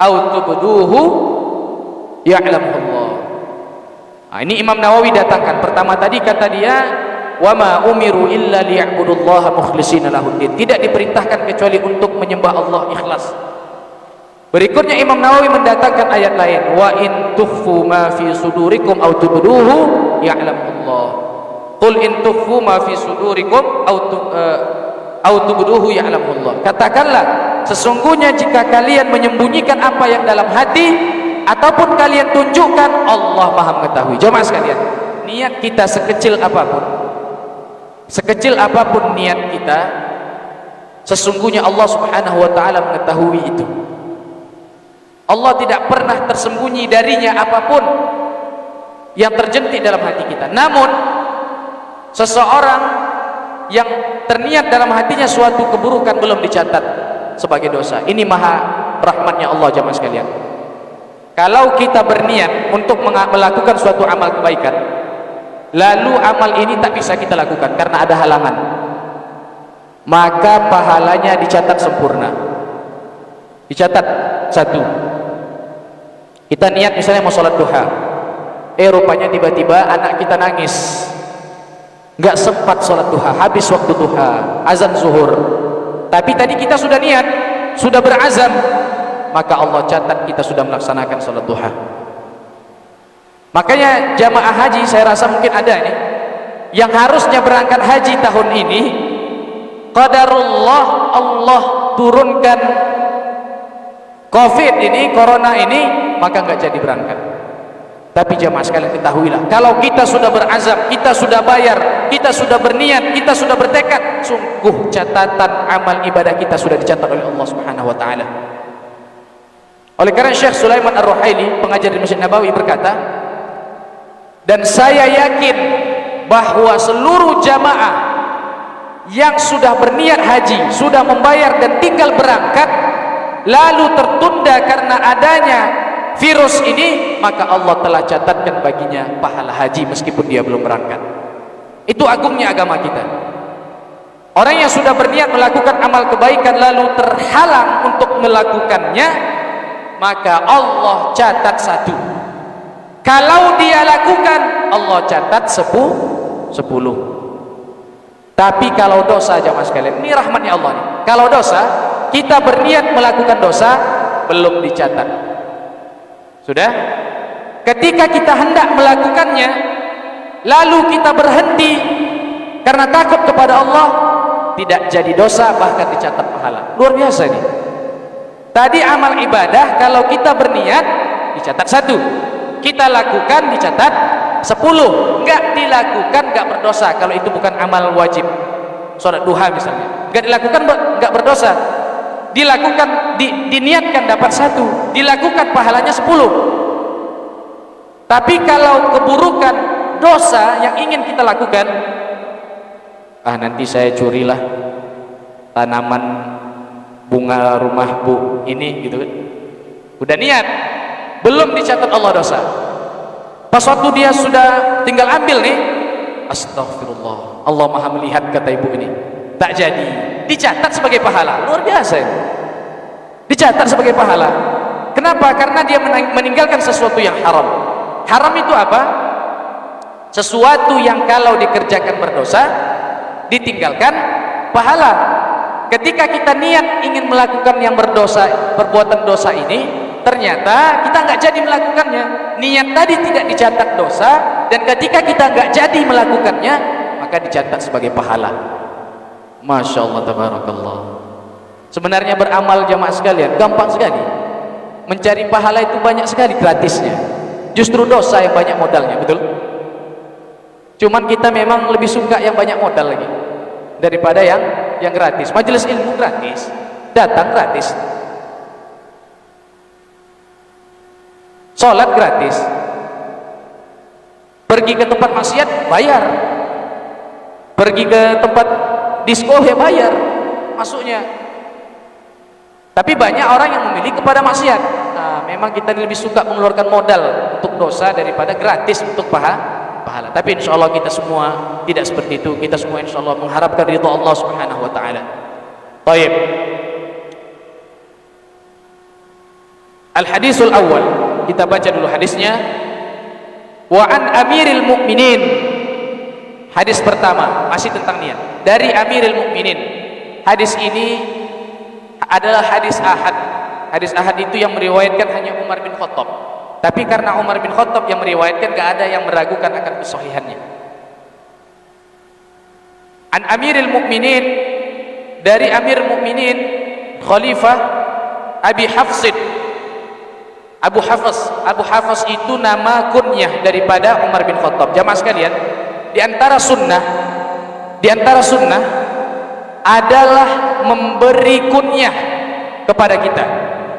aw tubduhu ya'lamu Allah. Nah, ini Imam Nawawi datangkan. Pertama tadi kata dia, wa ma umiru illa liya'budullaha mukhlishina lahuddin. Tidak diperintahkan kecuali untuk menyembah Allah ikhlas. Berikutnya Imam Nawawi mendatangkan ayat lain, wa in tukhfu ma fi sudurikum aw tubduhu ya'lamu Allah. Qul in tukhfu ma fi sudurikum aw tubduhu ya'lamu Allah. Katakanlah, sesungguhnya jika kalian menyembunyikan apa yang dalam hati ataupun kalian tunjukkan, Allah Maha mengetahui. Jemaah sekalian, niat kita sekecil apapun niat kita, sesungguhnya Allah Subhanahu wa taala mengetahui itu. Allah tidak pernah tersembunyi darinya apapun yang terjentik dalam hati kita. Namun seseorang yang terniat dalam hatinya suatu keburukan belum dicatat sebagai dosa. Ini maha rahmatnya Allah, jemaah sekalian. Kalau kita berniat untuk melakukan suatu amal kebaikan, lalu amal ini tak bisa kita lakukan karena ada halangan, maka pahalanya dicatat sempurna. Dicatat satu. Kita niat misalnya mau sholat duha, rupanya tiba-tiba anak kita nangis, nggak sempat sholat duha, habis waktu duha, azan zuhur. Tapi tadi kita sudah niat, sudah berazam, maka Allah catat kita sudah melaksanakan sholat duha. Makanya jamaah haji, saya rasa mungkin ada nih yang harusnya berangkat haji tahun ini, qadarullah Allah turunkan COVID ini, corona ini, maka nggak jadi berangkat. Tapi jamaah sekalian ketahuilah, kalau kita sudah berazam, kita sudah bayar, kita sudah berniat, kita sudah bertekad, sungguh catatan amal ibadah kita sudah dicatat oleh Allah Subhanahu wa taala. Oleh karena Syekh Sulaiman Ar-Ruhaili, pengajar di Masjid Nabawi, berkata, dan saya yakin bahwa seluruh jamaah yang sudah berniat haji, sudah membayar dan tinggal berangkat, lalu tertunda karena adanya virus ini, maka Allah telah catatkan baginya pahala haji meskipun dia belum berangkat. Itu agungnya agama kita. Orang yang sudah berniat melakukan amal kebaikan lalu terhalang untuk melakukannya, maka Allah catat satu. Kalau dia lakukan, Allah catat 10. Tapi kalau dosa, jamaah sekalian, ini rahmatnya Allah nih. Kalau dosa, kita berniat melakukan dosa, belum dicatat. Sudah? Ketika kita hendak melakukannya, lalu kita berhenti karena takut kepada Allah, tidak jadi dosa, bahkan dicatat pahala. Luar biasa nih. Tadi amal ibadah, kalau kita berniat, dicatat satu. Kita lakukan, dicatat 10 enggak dilakukan enggak berdosa kalau itu bukan amal wajib. Salat duha misalnya enggak dilakukan enggak berdosa, dilakukan diniatkan dapat 1, dilakukan pahalanya 10. Tapi kalau keburukan dosa yang ingin kita lakukan, nanti saya curilah tanaman bunga rumah bu ini gitu kan, udah niat, belum dicatat Allah dosa. Pas waktu dia sudah tinggal ambil nih, astagfirullah, Allah maha melihat kata ibu ini, tak jadi, dicatat sebagai pahala. Luar biasa ini, dicatat sebagai pahala. Kenapa? Karena dia meninggalkan sesuatu yang haram. Haram itu apa? Sesuatu yang kalau dikerjakan berdosa, ditinggalkan pahala. Ketika kita niat ingin melakukan yang berdosa, perbuatan dosa ini, ternyata kita nggak jadi melakukannya. Niat tadi tidak dicatat dosa, dan ketika kita nggak jadi melakukannya, maka dicatat sebagai pahala. Masya Allah, tabarakallah. Sebenarnya beramal jamaah sekalian gampang sekali. Mencari pahala itu banyak sekali gratisnya. Justru dosa yang banyak modalnya, betul? Cuman kita memang lebih suka yang banyak modal lagi daripada yang gratis. Majelis ilmu gratis, datang gratis, sholat gratis, pergi ke tempat maksiat bayar, pergi ke tempat disko ya bayar masuknya. Tapi banyak orang yang memilih kepada maksiat. Memang kita lebih suka mengeluarkan modal untuk dosa daripada gratis untuk pahala. Tapi insya Allah kita semua tidak seperti itu. Kita semua insya Allah mengharapkan ridha Allah Subhanahu Wa Taala. Baik. Al-hadisul awal, kita baca dulu hadisnya. Wa an Amiril Mukminin. Hadis pertama masih tentang niat. Dari Amiril Mukminin. Hadis ini adalah hadis ahad. Hadis ahad itu yang meriwayatkan hanya Umar bin Khattab. Tapi karena Umar bin Khattab yang meriwayatkan, gak ada yang meragukan akan kesahihannya. An Amiril Mukminin, dari Amir Mukminin Khalifah Abi Hafsin. Abu Hafs itu nama kunyah daripada Umar bin Khattab. Jamaah sekalian, di antara sunnah adalah memberi kunyah kepada kita.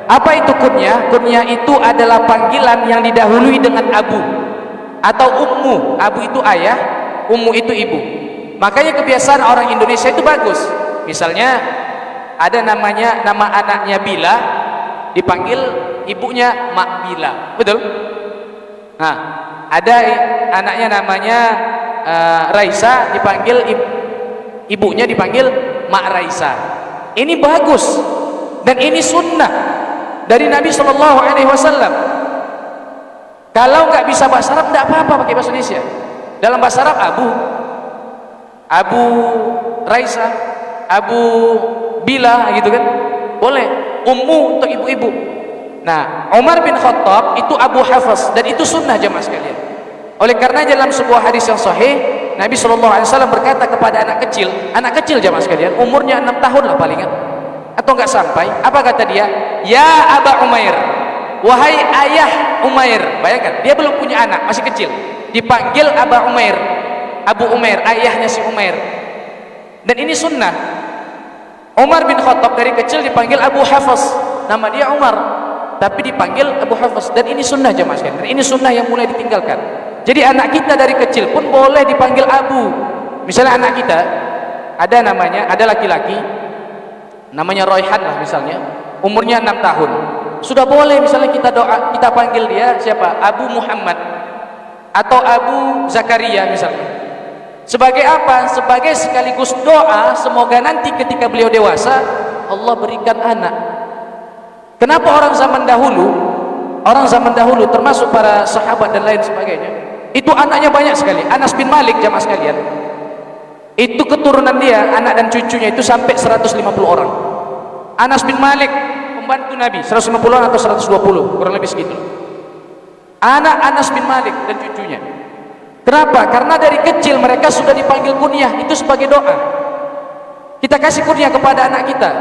Apa itu kunyah? Kunyah itu adalah panggilan yang didahului dengan abu atau ummu. Abu itu ayah, ummu itu ibu. Makanya kebiasaan orang Indonesia itu bagus. Misalnya ada nama anaknya Bila, dipanggil ibunya Mak Bila, betul? Nah, ada anaknya namanya Raisa, dipanggil ibunya dipanggil Mak Raisa. Ini bagus dan ini sunnah dari Nabi Shallallahu Alaihi Wasallam. Kalau nggak bisa bahasa Arab, tidak apa-apa pakai bahasa Indonesia. Dalam bahasa Arab Abu Raisa, Abu Bila, gitu kan, boleh. Ummu untuk ibu-ibu. Nah, Umar bin Khattab itu Abu Hafs, dan itu sunnah jemaah sekalian. Oleh karena dalam sebuah hadis yang sahih, Nabi SAW berkata kepada anak kecil jemaah sekalian, umurnya 6 tahun lah palingan, atau enggak sampai, apa kata dia? Ya Aba Umair, wahai ayah Umair. Bayangkan, dia belum punya anak, masih kecil, dipanggil Aba Umair, Abu Umair, ayahnya si Umair. Dan ini sunnah. Umar bin Khattab dari kecil dipanggil Abu Hafs, nama dia Umar, tapi dipanggil Abu Hafs. Dan ini sunnah jemaah sekalian. Ini sunnah yang mulai ditinggalkan. Jadi anak kita dari kecil pun boleh dipanggil Abu. Misalnya anak kita ada laki-laki namanya Royhan lah misalnya, umurnya 6 tahun, sudah boleh misalnya kita panggil dia siapa? Abu Muhammad atau Abu Zakaria misalnya. Sebagai apa? Sebagai sekaligus doa semoga nanti ketika beliau dewasa Allah berikan anak. Kenapa orang zaman dahulu termasuk para sahabat dan lain sebagainya, itu anaknya banyak sekali. Anas bin Malik jamaah sekalian, itu keturunan dia, anak dan cucunya itu sampai 150 orang. Anas bin Malik pembantu Nabi, 150 atau 120 kurang lebih segitu. Anak Anas bin Malik dan cucunya. Kenapa? Karena dari kecil mereka sudah dipanggil kunyah, itu sebagai doa. Kita kasih kunyah kepada anak kita,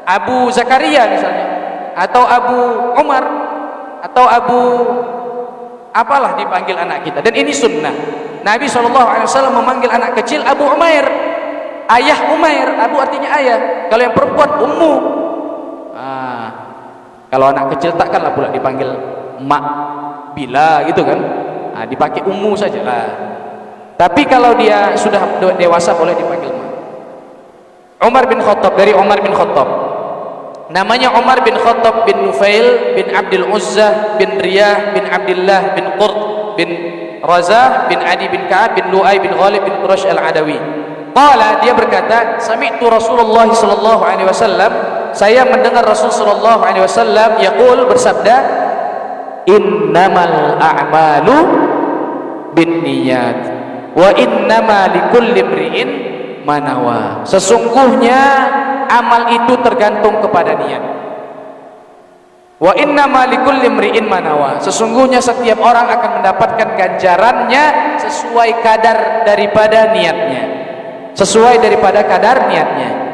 Abu Zakaria misalnya, atau Abu Umar, atau Abu Apalah dipanggil anak kita, dan ini sunnah. Nabi SAW memanggil anak kecil Abu Umair, ayah Umair. Abu artinya ayah, kalau yang perempuan ummu. Kalau anak kecil takkanlah pula dipanggil mak bila gitu kan, dipakai ummu sajalah. Tapi kalau dia sudah dewasa boleh dipanggil mak. Umar bin Khattab, dari Umar bin Khattab, namanya Umar bin Khattab bin Nufail bin Abdul Uzzah bin Riyah bin Abdullah bin Qurt bin Razah bin Adi bin Ka'ab bin Lu'ay bin Ghalib bin Quraisy al-Adawi. Qala, dia berkata, sami'tu Rasulullah sallallahu alaihi wasallam, saya mendengar Rasul sallallahu alaihi wasallam yaqul, bersabda, innamal a'malu binniyat wa innama likulli imri'in ma nawa. Sesungguhnya amal itu tergantung kepada niat. Wa innama likulli imri'in ma nawa. Sesungguhnya setiap orang akan mendapatkan ganjarannya sesuai kadar daripada niatnya. Sesuai daripada kadar niatnya.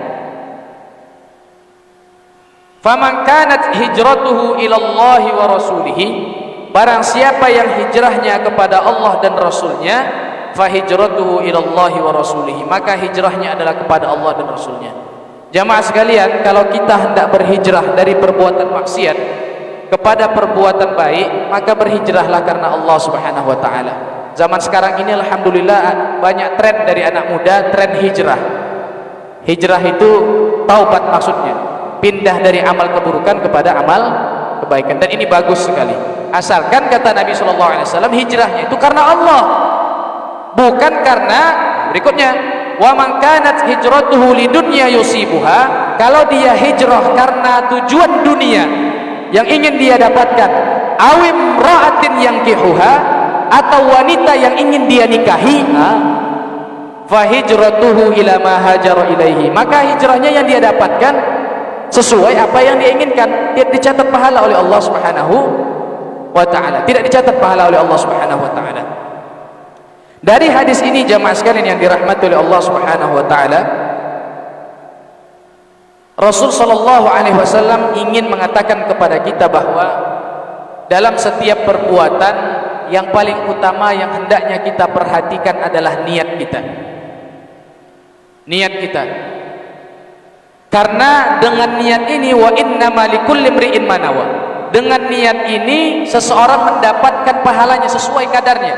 Faman kanat hijratuhu ilallahi wa rasulihi, barang siapa yang hijrahnya kepada Allah dan Rasulnya, fa hijratuhu ilallahi wa rasulihi, maka hijrahnya adalah kepada Allah dan Rasulnya. Jamaah sekalian, kalau kita hendak berhijrah dari perbuatan maksiat kepada perbuatan baik, maka berhijrahlah karena Allah Subhanahu wa taala. Zaman sekarang ini alhamdulillah banyak tren dari anak muda, tren hijrah. Hijrah itu taubat maksudnya, pindah dari amal keburukan kepada amal kebaikan, dan ini bagus sekali. Asalkan kata Nabi SAW, hijrahnya itu karena Allah, bukan karena berikutnya. Wa man kanat hijratuhu lidunya yusibuha, kalau dia hijrah karena tujuan dunia yang ingin dia dapatkan, awim ra'atin yang kihuha, atau wanita yang ingin dia nikahi, fa hijratuhu ila ma hajara ilaihi, maka hijrahnya yang dia dapatkan sesuai apa yang dia inginkan. Tidak dicatat pahala oleh Allah Subhanahu wa taala, tidak dicatat pahala oleh Allah Subhanahu wa taala. Dari hadis ini jamaah sekalian yang dirahmati oleh Allah Subhanahu wa taala, Rasul sallallahu alaihi wasallam ingin mengatakan kepada kita bahwa dalam setiap perbuatan yang paling utama yang hendaknya kita perhatikan adalah niat kita. Niat kita. Karena dengan niat ini, wa innama likulli imri'in ma nawa, dengan niat ini seseorang mendapatkan pahalanya sesuai kadarnya.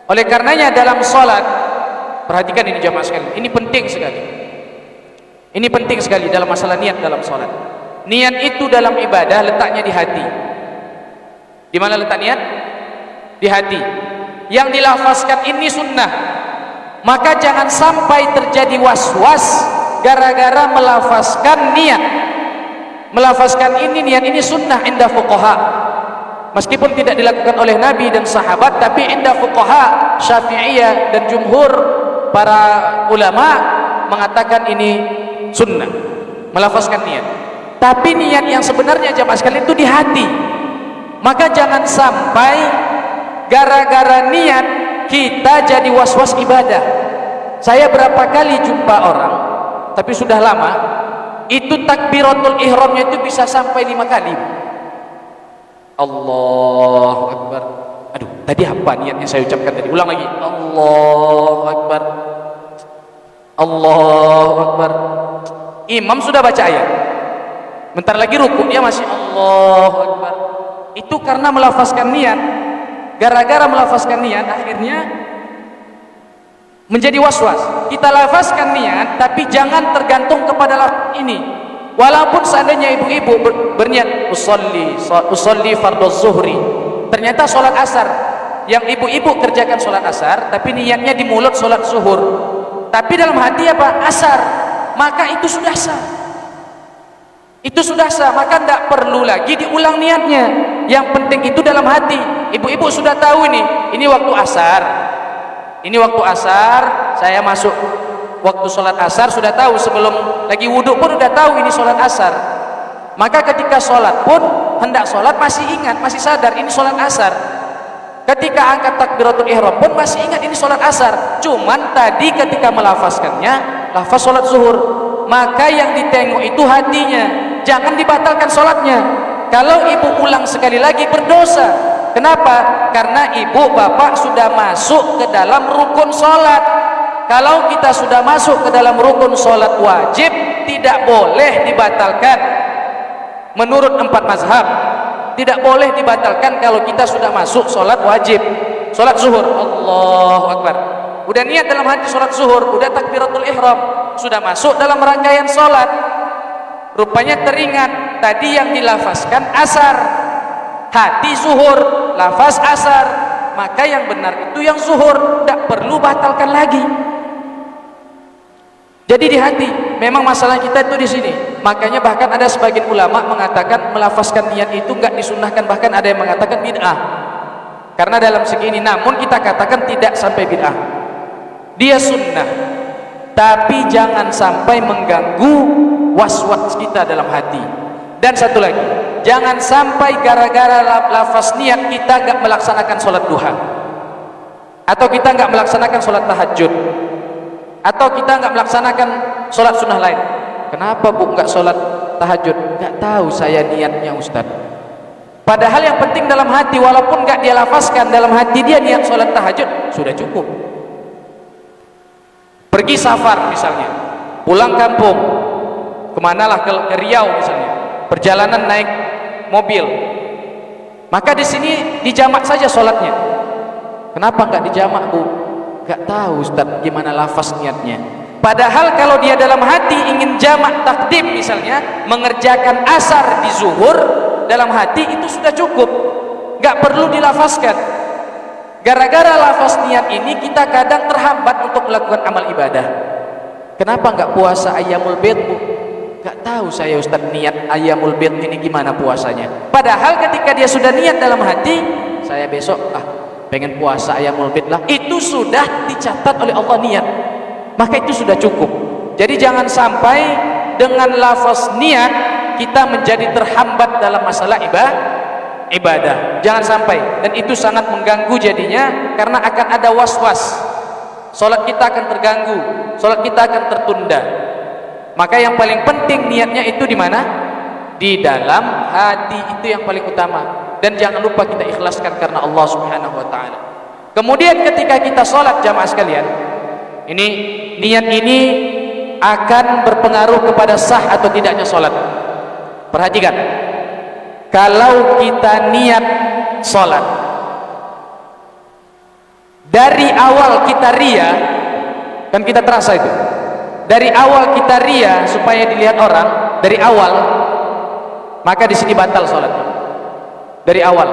Oleh karenanya dalam salat, perhatikan ini jamaah sekalian, ini penting sekali. Ini penting sekali dalam masalah niat dalam salat. Niat itu dalam ibadah letaknya di hati. Di mana letak niat? Di hati. Yang dilafazkan ini sunnah, maka jangan sampai terjadi was-was gara-gara melafazkan niat. Melafazkan ini niat ini sunnah inda fuqaha, meskipun tidak dilakukan oleh Nabi dan sahabat, tapi inda fuqaha Syafi'iyah dan jumhur para ulama mengatakan ini sunnah, melafazkan niat. Tapi niat yang sebenarnya jamaah sekalian itu di hati. Maka jangan sampai gara-gara niat kita jadi was-was ibadah. Saya berapa kali jumpa orang, tapi sudah lama, itu takbiratul ihramnya itu bisa sampai 5 kali. Allahu Akbar. Aduh, tadi apa niatnya saya ucapkan tadi? Ulang lagi. Allahu Akbar. Allahu Akbar. Imam sudah baca ayat, bentar lagi rukuk, dia masih Allahu Akbar. Itu karena melafazkan niat. Gara-gara melafazkan niat akhirnya menjadi was-was. Kita lafazkan niat, tapi jangan tergantung kepada lafaz ini. Walaupun seandainya ibu-ibu berniat usolli fardhu zuhri, ternyata sholat asar, yang ibu-ibu kerjakan sholat asar, tapi niatnya di mulut sholat zuhur, tapi dalam hati apa? Asar. Maka itu sudah sah. Itu sudah sah, maka tidak perlu lagi diulang niatnya. Yang penting itu dalam hati. Ibu-ibu sudah tahu ini waktu asar. Ini waktu asar, saya masuk waktu sholat asar, sudah tahu sebelum lagi wudhu pun sudah tahu ini sholat asar. Maka ketika sholat pun, hendak sholat masih ingat, masih sadar ini sholat asar. Ketika angkat takbiratul ihram pun masih ingat ini sholat asar. Cuman tadi ketika melafazkannya, lafaz sholat zuhur. Maka yang ditengok itu hatinya, jangan dibatalkan sholatnya. Kalau ibu ulang sekali lagi berdosa, Kenapa? Karena ibu bapak sudah masuk ke dalam rukun sholat. Kalau kita sudah masuk ke dalam rukun sholat wajib, tidak boleh dibatalkan. Menurut 4 mazhab, tidak boleh dibatalkan kalau kita sudah masuk sholat wajib. Sholat zuhur, Allahu Akbar, udah niat dalam hati sholat zuhur, udah takbiratul ihram, sudah masuk dalam rangkaian sholat, rupanya teringat tadi yang dilafazkan asar, hati zuhur, lafaz asar, maka yang benar itu yang zuhur, tidak perlu batalkan lagi. Jadi di hati, memang masalah kita itu di sini. Makanya bahkan ada sebagian ulama mengatakan melafazkan niat itu enggak disunnahkan, bahkan ada yang mengatakan bid'ah. Karena dalam segi ini, namun kita katakan tidak sampai bid'ah. Dia sunnah, tapi jangan sampai mengganggu was-was kita dalam hati. Dan satu lagi, jangan sampai gara-gara lafaz niat kita enggak melaksanakan sholat duha, atau kita enggak melaksanakan sholat tahajud, atau kita enggak melaksanakan sholat sunnah lain. Kenapa bu enggak sholat tahajud? Enggak tahu saya niatnya Ustaz. Padahal yang penting dalam hati, walaupun enggak dia lafazkan, dalam hati dia niat sholat tahajud, sudah cukup. Pergi safar misalnya, pulang kampung, kemanalah, ke Riau misalnya, perjalanan naik mobil, maka di sini dijamak saja sholatnya. Kenapa enggak dijamak bu? Enggak tahu Ustaz gimana lafaz niatnya. Padahal kalau dia dalam hati ingin jamak takdim misalnya, mengerjakan asar di zuhur, dalam hati itu sudah cukup, enggak perlu dilafazkan. Gara-gara lafaz niat ini kita kadang terhambat untuk melakukan amal ibadah. Kenapa enggak puasa ayyamul bid bu? Enggak tahu saya Ustaz niat ayyamul bid ini gimana puasanya. Padahal ketika dia sudah niat dalam hati, saya besok pengen puasa ayyamul bid lah, itu sudah dicatat oleh Allah niat, maka itu sudah cukup. Jadi jangan sampai dengan lafaz niat kita menjadi terhambat dalam masalah ibadah. Jangan sampai, dan itu sangat mengganggu jadinya, karena akan ada was-was. Salat kita akan terganggu, salat kita akan tertunda. Maka yang paling penting niatnya itu di mana? Di dalam hati, itu yang paling utama. Dan jangan lupa kita ikhlaskan karena Allah Subhanahu wa taala. Kemudian ketika kita salat jamaah sekalian, ini niat ini akan berpengaruh kepada sah atau tidaknya salat. Perhatikan, kalau kita niat sholat dari awal kita ria, kan kita terasa itu, dari awal kita ria supaya dilihat orang dari awal, maka di sini batal sholatnya dari awal.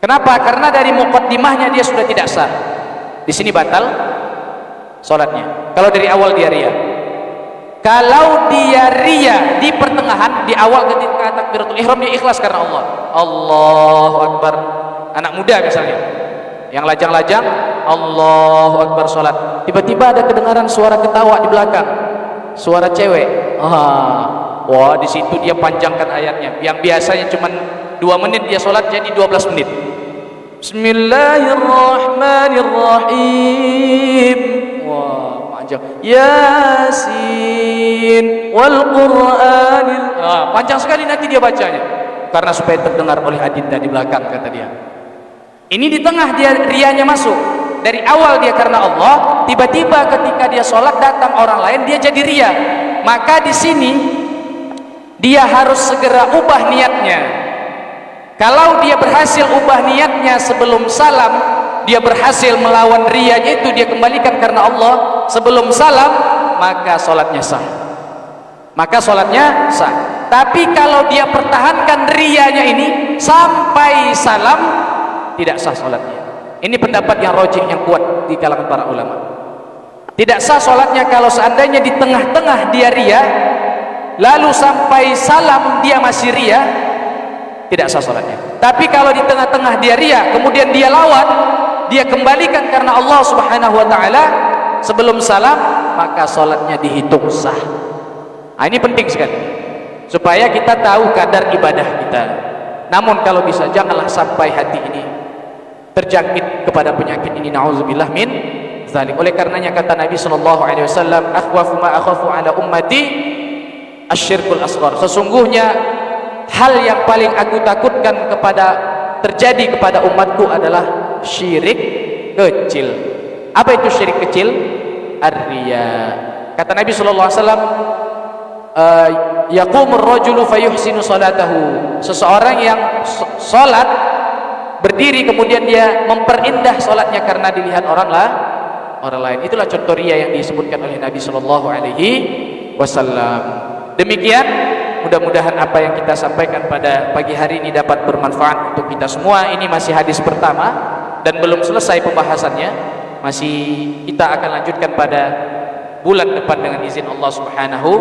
Kenapa? Karena dari muqaddimahnya dia sudah tidak sah, di sini batal sholatnya kalau dari awal dia ria. Kalau dia ria di pertengahan, di awal ketika takbiratul ihram dia ikhlas karena Allah, Allahu Akbar. Anak muda misalnya yang lajang-lajang, Allahu Akbar sholat, tiba-tiba ada kedengaran suara ketawa di belakang, suara cewek. Wah, di situ dia panjangkan ayatnya, yang biasanya cuma 2 menit dia sholat jadi 12 menit. Bismillahirrahmanirrahim. Wah, panjang. Yasin wal Qur'anil. Panjang sekali nanti dia bacanya, karena supaya terdengar oleh adinda di belakang, kata dia. Ini di tengah dia rianya masuk. Dari awal dia karena Allah, tiba-tiba ketika dia sholat datang orang lain dia jadi ria. Maka di sini dia harus segera ubah niatnya. Kalau dia berhasil ubah niatnya sebelum salam, dia berhasil melawan rianya itu, dia kembalikan karena Allah sebelum salam, maka sholatnya sah. Maka sholatnya sah. Tapi kalau dia pertahankan rianya ini sampai salam, tidak sah sholatnya. Ini pendapat yang rajih, yang kuat di kalangan para ulama. Tidak sah sholatnya kalau seandainya di tengah-tengah dia ria, lalu sampai salam dia masih ria, tidak sah sholatnya. Tapi kalau di tengah-tengah dia ria, kemudian dia lawan, dia kembalikan karena Allah Subhanahu wa taala sebelum salam, maka sholatnya dihitung sah. Nah, ini penting sekali supaya kita tahu kadar ibadah kita. Namun kalau bisa janganlah sampai hati ini terjangkit kepada penyakit ini, na'udzubillah min dzalik. Oleh karenanya kata Nabi sallallahu alaihi wasallam, akhwafu ma akhafu ala ummati asyirkul asghar. Sesungguhnya hal yang paling aku takutkan kepada terjadi kepada umatku adalah syirik kecil. Apa itu syirik kecil? Ar-riya. Kata Nabi sallallahu alaihi wasallam, yaqumur rajulu fayuhsinu salatahu. Seseorang yang salat berdiri kemudian dia memperindah salatnya karena dilihat orang lain. Itulah contoh riya yang disebutkan oleh Nabi sallallahu alaihi wasallam. Demikian, mudah-mudahan apa yang kita sampaikan pada pagi hari ini dapat bermanfaat untuk kita semua. Ini masih hadis pertama dan belum selesai pembahasannya. Masih kita akan lanjutkan pada bulan depan dengan izin Allah Subhanahu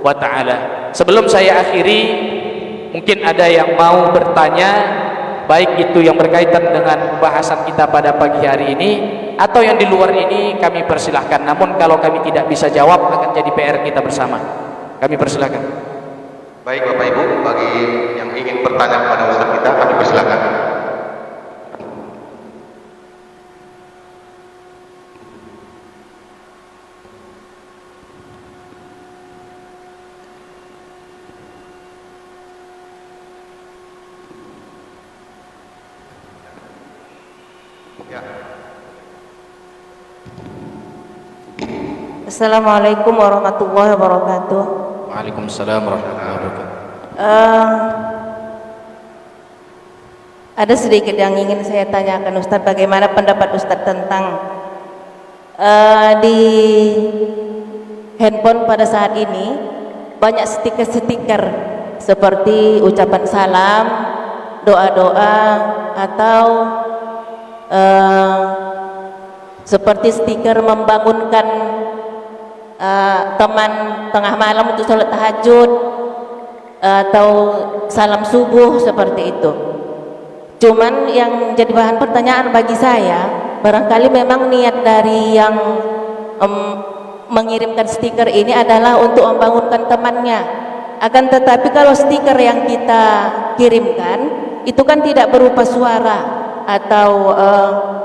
wa taala. Sebelum saya akhiri, mungkin ada yang mau bertanya, baik itu yang berkaitan dengan pembahasan kita pada pagi hari ini atau yang di luar ini, kami persilahkan. Namun kalau kami tidak bisa jawab, akan jadi PR kita bersama. Kami persilahkan. Baik Bapak Ibu, bagi yang ingin bertanya kepada Ustaz kita, kami persilahkan. Ya. Assalamualaikum warahmatullahi wabarakatuh. Waalaikumsalam warahmatullahi wabarakatuh. Ada sedikit yang ingin saya tanyakan Ustaz, bagaimana pendapat Ustaz tentang di handphone pada saat ini banyak stiker-stiker seperti ucapan salam, doa-doa, atau seperti stiker membangunkan teman tengah malam untuk sholat tahajud atau salam subuh seperti itu. Cuman yang jadi bahan pertanyaan bagi saya, barangkali memang niat dari yang mengirimkan stiker ini adalah untuk membangunkan temannya. Akan tetapi kalau stiker yang kita kirimkan itu kan tidak berupa suara atau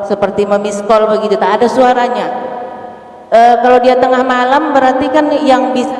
seperti memiss call begitu, tak ada suaranya. Kalau dia tengah malam berarti kan yang bisa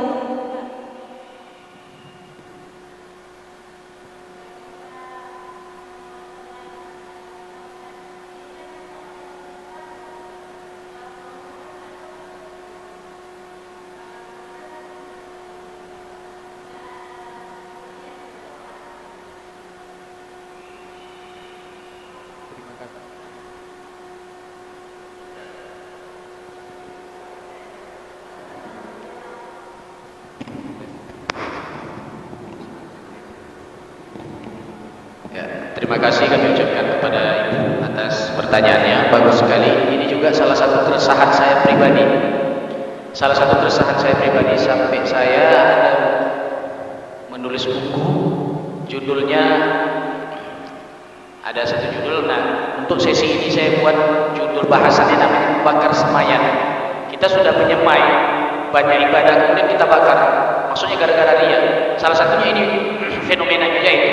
Terima kasih kami ucapkan kepada Ibu atas pertanyaannya, bagus sekali. Ini juga salah satu keresahan saya pribadi. Sampai saya ada menulis buku, judulnya ada satu judul. Nah, untuk sesi ini saya buat judul bahasannya namanya bakar semayan. Kita sudah menyemai banyak ibadah kemudian kita bakar. Maksudnya gara-gara riya. Salah satunya ini fenomenanya yaitu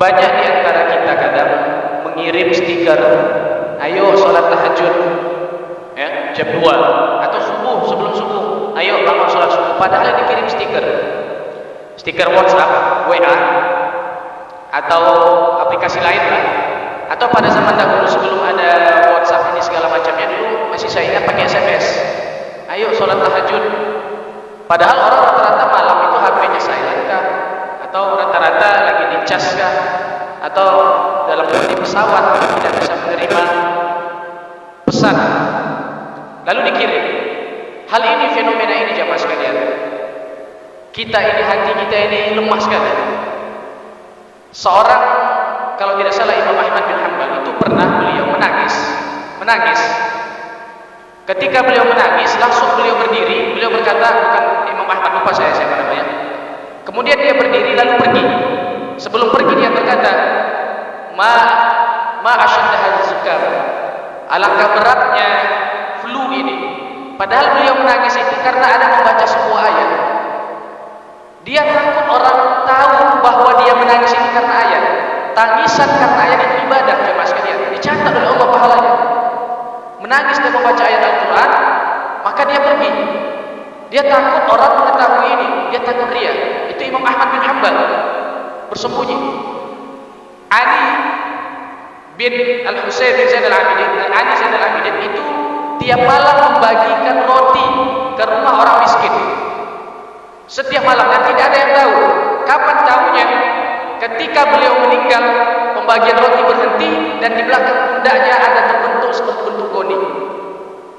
banyak di antara kita kadang mengirim stiker, ayo sholat tahajud ya, jam 2 atau subuh, sebelum subuh, ayo bangun sholat subuh. Padahal dikirim stiker WhatsApp, WA, atau aplikasi lain lah. Atau pada zaman dahulu sebelum ada WhatsApp ini segala macamnya, dulu masih saya ingat pakai SMS, ayo sholat tahajud. Padahal orang rata-rata malam itu HP-nya silent kah, atau rata-rata lagi dicas kah, atau dalam kondisi pesawat tidak bisa menerima pesan, lalu dikirim. Hal ini, fenomena ini jamaah sekalian, kita ini, hati kita ini lemah sekali. Seorang, kalau tidak salah Imam Ahmad bin Hanbal itu pernah beliau menangis. Ketika beliau menangis, langsung beliau berdiri, beliau berkata, bukan Imam Ahmad, lupa saya siapa namanya. Kemudian dia berdiri lalu pergi. Sebelum pergi dia berkata, ma asyaddaha zukam. Alangkah beratnya flu ini. Padahal beliau menangis itu karena ada membaca sebuah ayat. Dia takut orang tahu bahwa dia menangis ini karena ayat. Tangisan karena ayat itu ibadah, jemaah sekalian. Dicatat oleh Allah pahalanya. Menangis dan membaca ayat Al-Quran, maka dia pergi. Dia takut orang mengetahui ini, dia takut riya. Itu Imam Ahmad bin Hanbal bersembunyi. Ali bin Al-Husain bin Zainal Abidin, Ali Zainal Abidin itu tiap malam membagikan roti ke rumah orang miskin. Setiap malam, dan tidak ada yang tahu. Kapan tahunya? Ketika beliau meninggal, pembagian roti berhenti dan di belakang pundaknya ada terbentuk seperti bentuk goni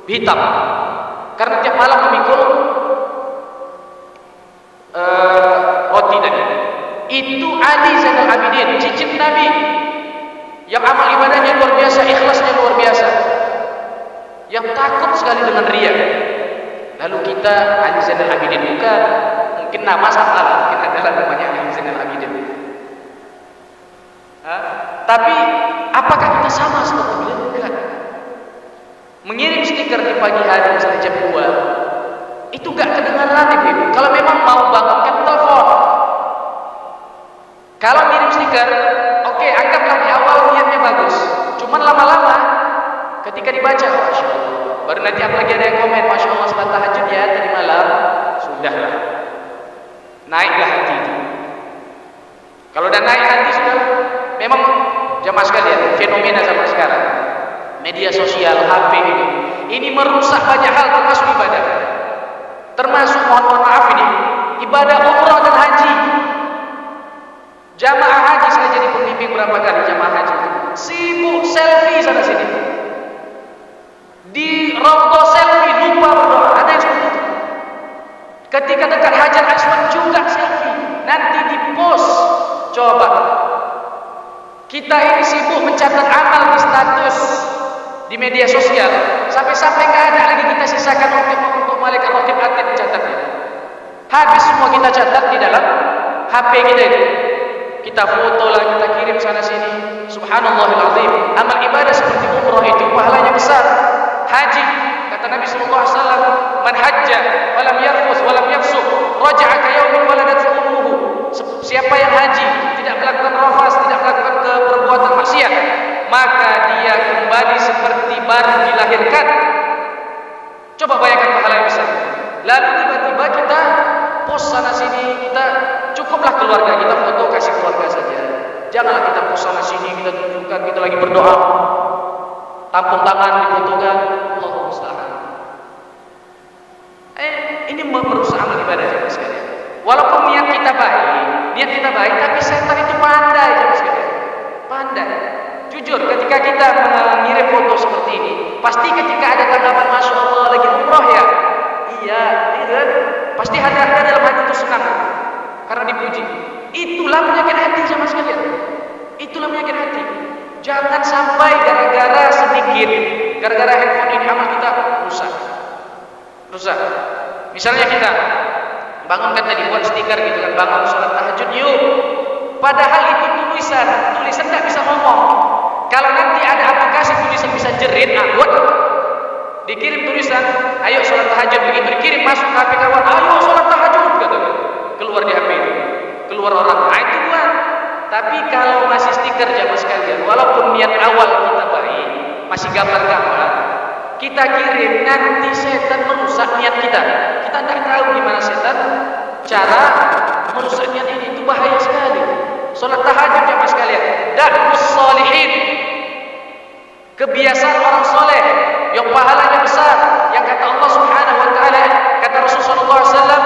hitam. Karena tiap malam memikul roti tadi. Itu Ali Zainal Abidin, cicit Nabi, yang amal ibadahnya luar biasa, ikhlasnya luar biasa, yang takut sekali dengan riya. Lalu kita Ali Zainal Abidin bukan, mungkin nama salah, mungkin adalah namanya Ali Zainal Abidin. Tapi apakah kita sama seperti beliau? Bukan. Mengirim stiker di pagi hari misalnya jam 2 itu gak kedengaran ibu. Kalau memang mau bangunkan telepon. Kalau ngirim stiker, oke, anggaplah di awal niatnya bagus. Cuman lama-lama ketika dibaca, Masya Allah, baru nanti apalagi ada yang komen, Masya Allah salat tahajud ya tadi malam, sudahlah, naiklah hati itu. Kalau udah naik hati sudah, memang jamaah sekalian, fenomena zaman sekarang, media sosial, HP ini merusak banyak hal termasuk ibadah. Termasuk, mohon maaf ini, ibadah umrah dan haji. Jamaah haji, saya jadi pembimbing berapa kali jamaah haji, sibuk selfie sana sini, di rombongan selfie, lupa berdoa. Ada yang seperti itu. Ketika dekat Hajar Aswad juga selfie, nanti di post. Coba kita ini sibuk mencatat amal di status di media sosial, sampai-sampai nggak ada lagi kita sisakan untuk malaikat rotib atid mencatatnya. Habis semua kita catat di dalam HP kita ini. Kita foto lah, kita kirim sana sini. Subhanallahil azim. Amal ibadah seperti umrah itu pahalanya besar. Haji, kata Nabi sallallahu alaihi wasallam, "Man hajja wa lam yarfus wa lam yafsuq, raja'a ka yaumin waladathu ummuhu." Siapa yang haji, tidak melakukan rafas, tidak melakukan perbuatan maksiat, maka dia kembali seperti baru dilahirkan. Coba bayangkan pahala yang besar. Lalu tiba-tiba kita post sana sini, kita cukuplah keluarga kita foto, kasih keluarga saja. Janganlah kita post sana sini, kita tunjukkan kita lagi berdoa, tampung tangan difotokan. Allahu musta'an. Ini merusak amal ibadah jemaah sekalian. Walaupun niat kita baik, tapi setan itu pandai jemaah sekalian. Pandai. Jujur, ketika kita mengirim foto seperti ini, pasti ketika ada tanggapan, Masya Allah lagi umroh ya, iya, kan? Pasti ada dalam hati itu senang karena dipuji. Itulah penyakit hati jemaah sekalian. Itulah penyakit hati. Jangan sampai gara-gara sedikit, gara-gara handphone ini amal kita rusak. Misalnya kita bangunkan tadi, buat stiker gitu kan, bangun salat tahajud yuk. Padahal itu tulisan nggak bisa ngomong. Kalau nanti ada aplikasi tulisan bisa jerit, buat dikirim tulisan, ayo salat tahajud, begitu dikirim masuk ke HP kawan, ayo salat tahajud, katanya. Keluar di HP itu, keluar orang, itu buat. Tapi kalau masih stiker jamaah sekalian, walaupun niat awal kita baik, masih gambar-gambar, kita kirim, nanti setan merusak niat kita. Kita tidak tahu gimana setan cara merusak niat ini, itu bahaya sekali. Salat tahajud jamaah sekalian, da'us sholihin, kebiasaan orang soleh yang pahalanya besar, yang kata Allah Subhanahu wa taala, kata Rasulullah sallallahu alaihi wasallam,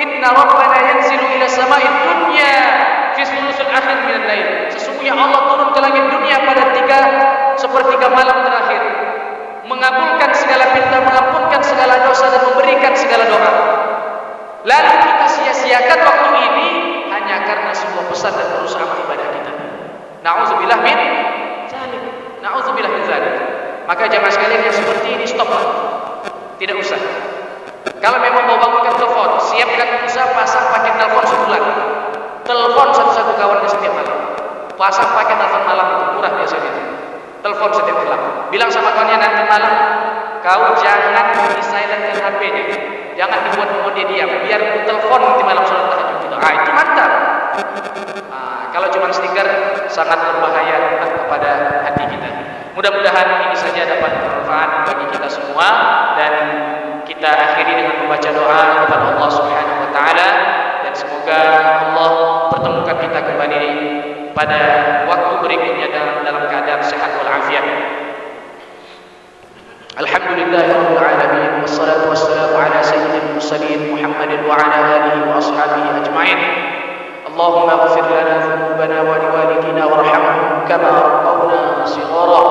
"Inna rabbana yanzilu ila samai dunya fi thuluthil akhir min al-lail." Sesungguhnya Allah turun ke langit dunia pada 3/4 malam terakhir, mengabulkan segala perintah, mengampunkan segala dosa dan memberikan segala doa. Lalu kita sia-siakan waktu ini hanya karena sebuah pesan dan merusak amal ibadah kita. Nauzubillah min dzalik. Nauzubillah min dzalik. Maka jamaah sekalian yang seperti ini stoplah. Tidak usah. Kalau memang mau bangunkan telepon, siapkan pulsa, pasang paket telepon sebulan. Telepon satu-satu kawannya setiap malam. Pasang paket telepon malam itu murah biasanya. Telepon setiap malam. Bilang sama kawannya nanti malam, kau jangan di-silentkan HP-nya. Jangan dibuat dia diam. Biar telepon nanti malam salat tahajud gitu. Itu mantap. Kalau cuma stiker sangat berbahaya kepada hati kita. Mudah-mudahan ini saja dapat bermanfaat bagi kita semua, dan kita akhiri dengan membaca doa kepada Allah Subhanahu wa taala, dan semoga Allah pertemukan kita kembali pada waktu berikutnya dalam keadaan sehat walafiat. Alhamdulillahirabbil alamin wassalatu wassalamu ala sayyidil mursalin Muhammadin wa ala alihi wa ashabihi ajmain. Allahumma ighfir lana dhunubana wa liwalidina warhamhum kama rabbawna shighara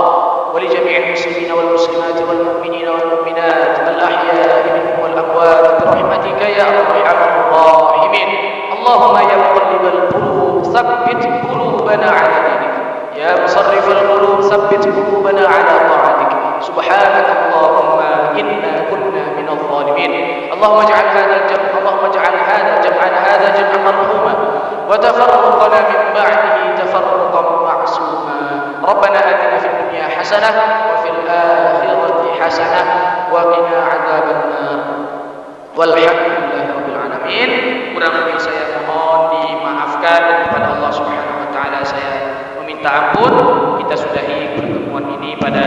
wa li jami'il muslimina wal muslimati wal mu'minina wal mu'minat al ahya'i minhum wal amwat bi rahmatika ya arhamar rahimin. Allahumma ya muqallibal qulub tsabbit qulubana ala dinik, ya musarrifal qulub tsabbit qulubana ala ta'atik. سبحانك اللهم إنا كنا من الظالمين. اللهم اجعل هذا جمعا مرحوما وتفرقنا من بعده تفرقا معصوما. ربنا آتنا في الدنيا حسنة وفي الآخرة حسنة وقنا عذاب النار. والحمد لله رب العالمين. Kurang lebih saya mohon dimaafkan, dan kepada Allah Subhanahu wa taala saya meminta ampun. Kita sudahi pertemuan ini pada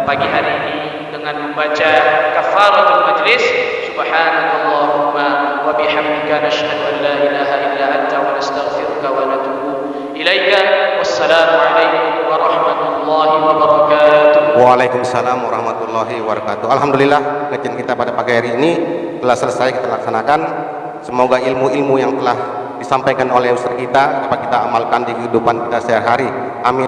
pagi hari ini dengan membaca kafaratul majlis. Subhanakallahumma wa bihamdika nashhadu an la ilaha illa anta wa nastaghfiruka wa natubu ilaika. Wassalamu alaikum warahmatullahi wabarakatuh. Waalaikumsalam warahmatullahi wabarakatuh. Alhamdulillah, kajian kita pada pagi hari ini telah selesai kita laksanakan. Semoga ilmu-ilmu yang telah disampaikan oleh ustaz kita dapat kita amalkan di kehidupan kita sehari-hari. Amin.